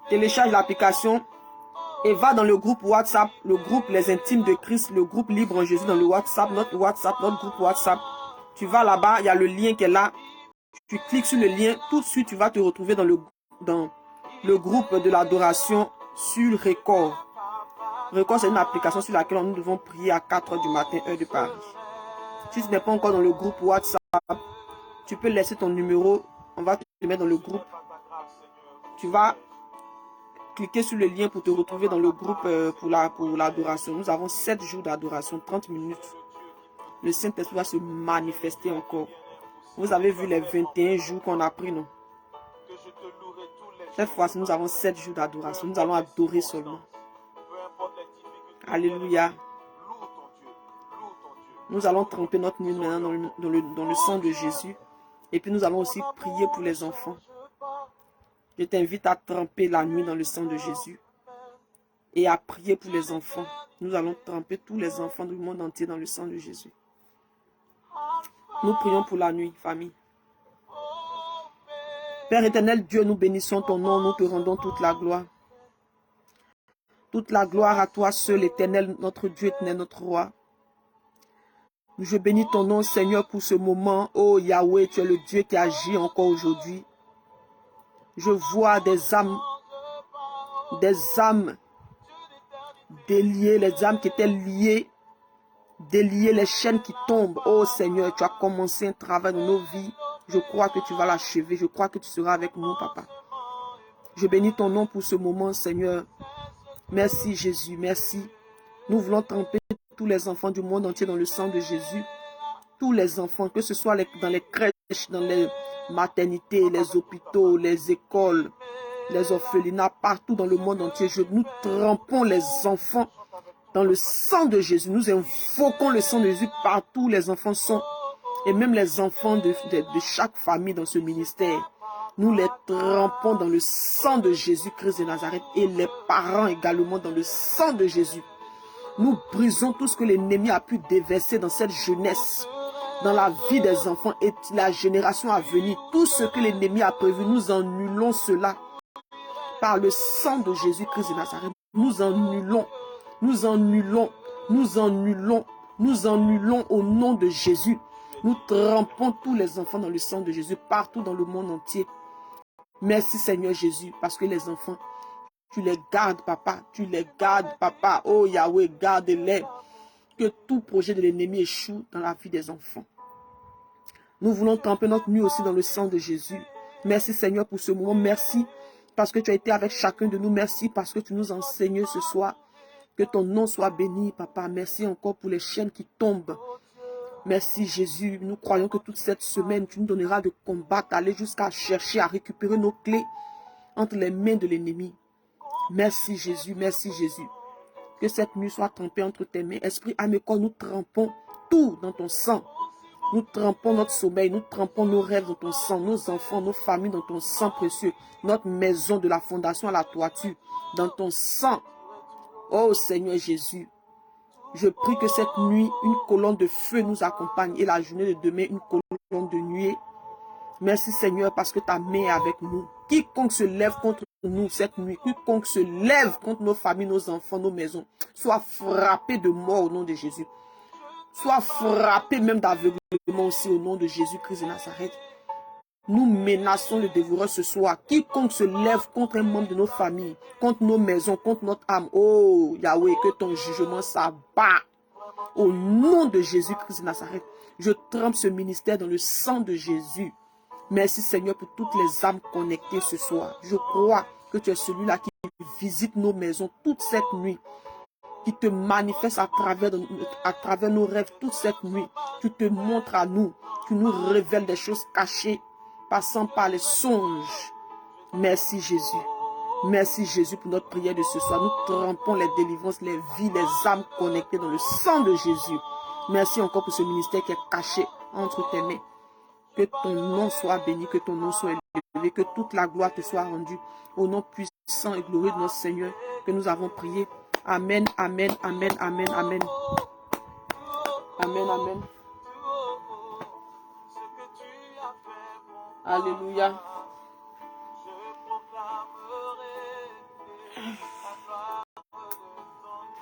télécharge l'application et va dans le groupe WhatsApp, le groupe Les Intimes de Christ, le groupe Libre en Jésus dans le WhatsApp, notre groupe WhatsApp. Tu vas là-bas, il y a le lien qui est là. Tu cliques sur le lien, tout de suite tu vas te retrouver dans le groupe de l'adoration sur Record. Record, c'est une application sur laquelle nous devons prier à 4 heures du matin, heure de Paris. Si tu n'es pas encore dans le groupe WhatsApp, tu peux laisser ton numéro. On va te mettre dans le groupe. Tu vas cliquer sur le lien pour te retrouver dans le groupe pour l'adoration. Nous avons 7 jours d'adoration, 30 minutes. Le Saint-Esprit va se manifester encore. Vous avez vu les 21 jours qu'on a pris, non? Cette fois-ci, nous avons 7 jours d'adoration. Nous allons adorer seulement. Alléluia. Nous allons tremper notre nuit maintenant dans le sang de Jésus. Et puis nous allons aussi prier pour les enfants. Je t'invite à tremper la nuit dans le sang de Jésus. Et à prier pour les enfants. Nous allons tremper tous les enfants du monde entier dans le sang de Jésus. Nous prions pour la nuit, famille. Père éternel, Dieu, nous bénissons ton nom. Nous te rendons toute la gloire. Toute la gloire à toi seul, éternel, notre Dieu éternel, notre roi. Je bénis ton nom, Seigneur, pour ce moment. Oh Yahweh, tu es le Dieu qui agit encore aujourd'hui. Je vois des âmes déliées, les âmes qui étaient liées, déliées, les chaînes qui tombent. Oh Seigneur, tu as commencé un travail dans nos vies. Je crois que tu vas l'achever. Je crois que tu seras avec nous, Papa. Je bénis ton nom pour ce moment, Seigneur. Merci Jésus, merci. Nous voulons tremper tous les enfants du monde entier dans le sang de Jésus. Tous les enfants, que ce soit dans les crèches, dans les maternités, les hôpitaux, les écoles, les orphelinats, partout dans le monde entier. Nous trempons les enfants dans le sang de Jésus. Nous invoquons le sang de Jésus partout où les enfants sont. Et même les enfants de chaque famille dans ce ministère. Nous les trempons dans le sang de Jésus-Christ de Nazareth et les parents également dans le sang de Jésus. Nous brisons tout ce que l'ennemi a pu déverser dans cette jeunesse, dans la vie des enfants et la génération à venir. Tout ce que l'ennemi a prévu, nous annulons cela par le sang de Jésus-Christ de Nazareth. Nous annulons, nous annulons, nous annulons, nous annulons au nom de Jésus. Nous trempons tous les enfants dans le sang de Jésus, partout dans le monde entier. Merci Seigneur Jésus, parce que les enfants, tu les gardes, papa. Tu les gardes, papa. Oh Yahweh, garde-les. Que tout projet de l'ennemi échoue dans la vie des enfants. Nous voulons tremper notre nuit aussi dans le sang de Jésus. Merci Seigneur pour ce moment. Merci parce que tu as été avec chacun de nous. Merci parce que tu nous enseignes ce soir. Que ton nom soit béni, papa. Merci encore pour les chaînes qui tombent. Merci Jésus. Nous croyons que toute cette semaine, tu nous donneras de combattre, aller jusqu'à chercher à récupérer nos clés entre les mains de l'ennemi. Merci Jésus, merci Jésus. Que cette nuit soit trempée entre tes mains. Esprit, âme et corps, nous trempons tout dans ton sang. Nous trempons notre sommeil, nous trempons nos rêves dans ton sang, nos enfants, nos familles dans ton sang précieux. Notre maison de la fondation à la toiture dans ton sang. Oh Seigneur Jésus, je prie que cette nuit, une colonne de feu nous accompagne et la journée de demain, une colonne de nuée. Merci Seigneur parce que ta main est avec nous. Quiconque se lève contre nous cette nuit, quiconque se lève contre nos familles, nos enfants, nos maisons, soit frappé de mort au nom de Jésus. Soit frappé même d'aveuglement aussi au nom de Jésus-Christ de Nazareth. Nous menaçons le dévoreur ce soir. Quiconque se lève contre un membre de nos familles, contre nos maisons, contre notre âme. Oh Yahweh, que ton jugement s'abat. Au nom de Jésus-Christ de Nazareth, je trempe ce ministère dans le sang de Jésus. Merci Seigneur pour toutes les âmes connectées ce soir. Je crois que tu es celui-là qui visite nos maisons toute cette nuit, qui te manifeste à travers nos rêves toute cette nuit. Tu te montres à nous, tu nous révèles des choses cachées, passant par les songes. Merci Jésus. Merci Jésus pour notre prière de ce soir. Nous trempons les délivrances, les vies, les âmes connectées dans le sang de Jésus. Merci encore pour ce ministère qui est caché entre tes mains. Que ton nom soit béni, que ton nom soit élevé, que toute la gloire te soit rendue. Au nom puissant et glorieux de notre Seigneur que nous avons prié. Amen, amen, amen, amen, amen. Amen, amen. Alléluia.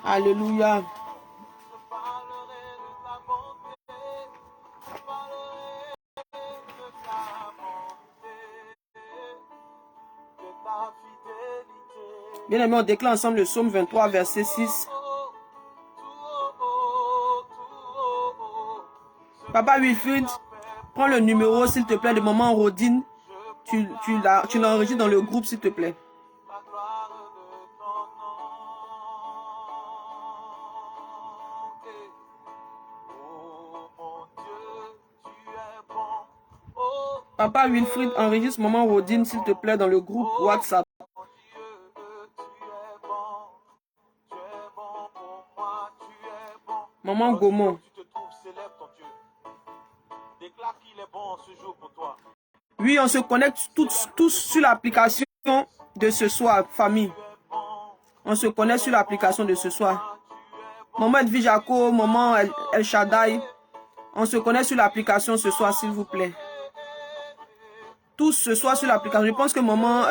Alléluia. Bien aimé, on déclare ensemble le psaume 23, verset 6. Papa Wilfried, prends le numéro, s'il te plaît, de maman Rodine. Tu l'enregistres dans le groupe, s'il te plaît. Papa Wilfried, enregistre maman Rodine, s'il te plaît, dans le groupe WhatsApp. Maman Gaumont. Oui, on se connecte tous sur l'application de ce soir, famille. On se connecte sur l'application de ce soir. Maman Edwige Jaco, maman El Shaddai. On se connecte sur l'application ce soir, s'il vous plaît. Tous ce soir sur l'application. Je pense que maman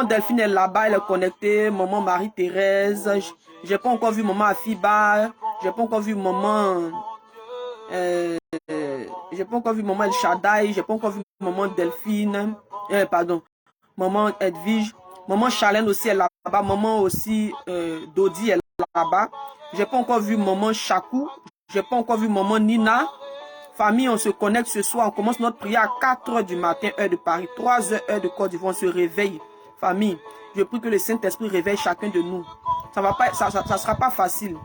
Delphine est là-bas, elle est connectée. Maman Marie-Thérèse. J'ai pas encore vu maman Afiba. J'ai pas encore vu maman. J'ai pas encore vu maman El Shaddai. J'ai pas encore vu maman Delphine. Pardon. Maman Edwige. Maman Charlène aussi est là-bas. Maman aussi Dodi est là-bas. J'ai pas encore vu maman Chakou. J'ai pas encore vu maman Nina. Famille, on se connecte ce soir. On commence notre prière à 4 h du matin, heure de Paris. 3 h, heure de Côte d'Ivoire. On se réveille. Famille, je prie que le Saint-Esprit réveille chacun de nous. Ça sera pas facile.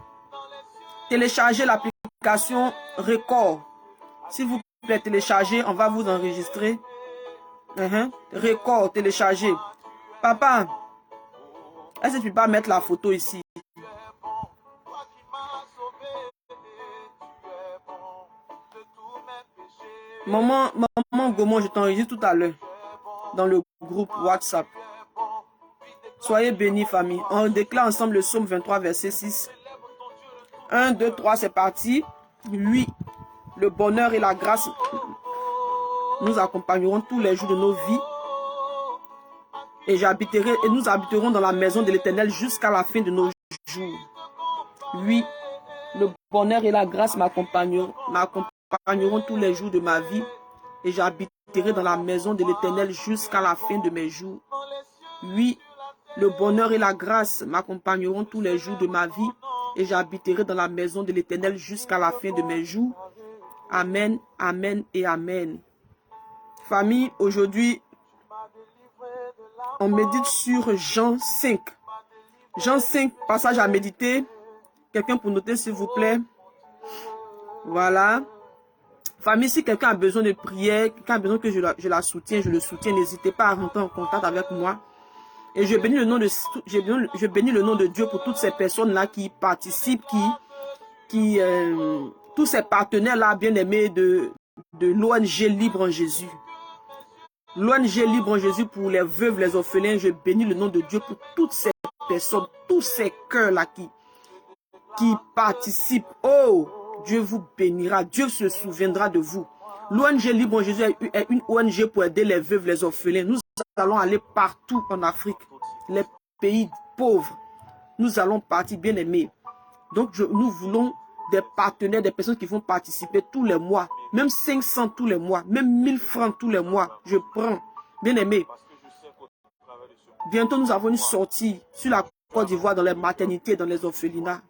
Téléchargez l'application Record. S'il vous plaît, téléchargez. On va vous enregistrer. Record, téléchargez. Papa, est-ce que tu peux pas mettre la photo ici? Maman Gaumont, je t'enregistre tout à l'heure dans le groupe WhatsApp. Soyez bénis, famille. On déclare ensemble le psaume 23, verset 6. 1, 2, 3, c'est parti. Oui, le bonheur et la grâce nous accompagneront tous les jours de nos vies. Et nous habiterons dans la maison de l'Éternel jusqu'à la fin de nos jours. Oui, le bonheur et la grâce m'accompagneront tous les jours de ma vie. Et j'habiterai dans la maison de l'Éternel jusqu'à la fin de mes jours. Oui, le bonheur et la grâce m'accompagneront tous les jours de ma vie. Et j'habiterai dans la maison de l'Éternel jusqu'à la fin de mes jours. Amen, amen et amen. Famille, aujourd'hui, on médite sur Jean 5. Jean 5, passage à méditer. Quelqu'un pour noter, s'il vous plaît. Voilà. Famille, si quelqu'un a besoin de prière, quelqu'un a besoin que je la soutienne, je le soutiens, n'hésitez pas à rentrer en contact avec moi. Et je bénis le nom de Dieu pour toutes ces personnes-là qui participent, tous ces partenaires-là bien-aimés de l'ONG Libre en Jésus. L'ONG Libre en Jésus pour les veuves, les orphelins, je bénis le nom de Dieu pour toutes ces personnes, tous ces cœurs-là qui participent. Oh, Dieu vous bénira, Dieu se souviendra de vous. L'ONG Libre en Jésus est une ONG pour aider les veuves, les orphelins. Nous allons aller partout en Afrique, les pays pauvres. Nous allons partir, bien aimés. Donc, nous voulons des partenaires, des personnes qui vont participer tous les mois, même 500 tous les mois, même 1000 francs tous les mois. Je prends, bien aimé. Bientôt, nous avons une sortie sur la Côte d'Ivoire, dans les maternités, dans les orphelinats.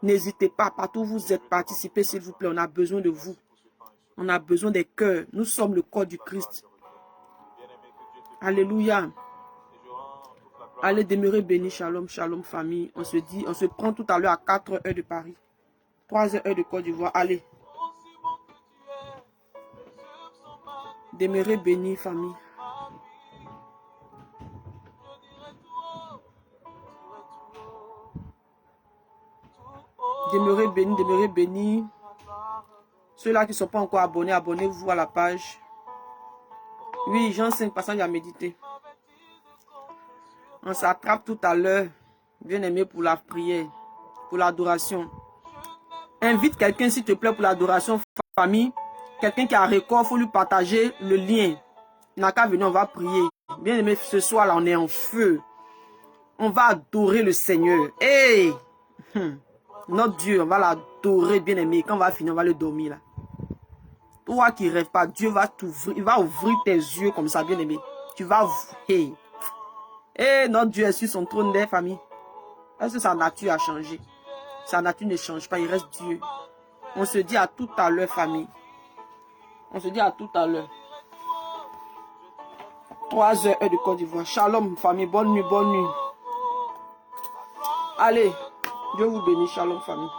N'hésitez pas, partout où vous êtes, participez s'il vous plaît. On a besoin de vous. On a besoin des cœurs. Nous sommes le corps du Christ. Alléluia. Allez demeurer béni. Shalom, shalom famille. On se prend tout à l'heure à 4 heures de Paris. 3 heures de Côte d'Ivoire. Allez. Demeurer béni famille. Demeurez bénis, demeurez bénis. Ceux-là qui ne sont pas encore abonnés, abonnez-vous à la page. Oui, Jean 5, passage à méditer. On s'attrape tout à l'heure, bien aimé, pour la prière, pour l'adoration. Invite quelqu'un, s'il te plaît, pour l'adoration, famille. Quelqu'un qui a un record, il faut lui partager le lien. Il n'a qu'à venir, on va prier. Bien aimé, ce soir, là, on est en feu. On va adorer le Seigneur. Hey! Notre Dieu, on va l'adorer, bien aimé. Quand on va finir, on va le dormir, là. Toi qui ne rêves pas, Dieu va t'ouvrir. Il va ouvrir tes yeux comme ça, bien aimé. Tu vas... Hey! Et notre Dieu est sur son trône des familles. Est-ce que sa nature a changé? Sa nature ne change pas, il reste Dieu. On se dit à tout à l'heure, famille. On se dit à tout à l'heure. 3 heures de Côte d'Ivoire. Shalom, famille. Bonne nuit, bonne nuit. Allez, Dieu vous bénisse. Shalom, famille.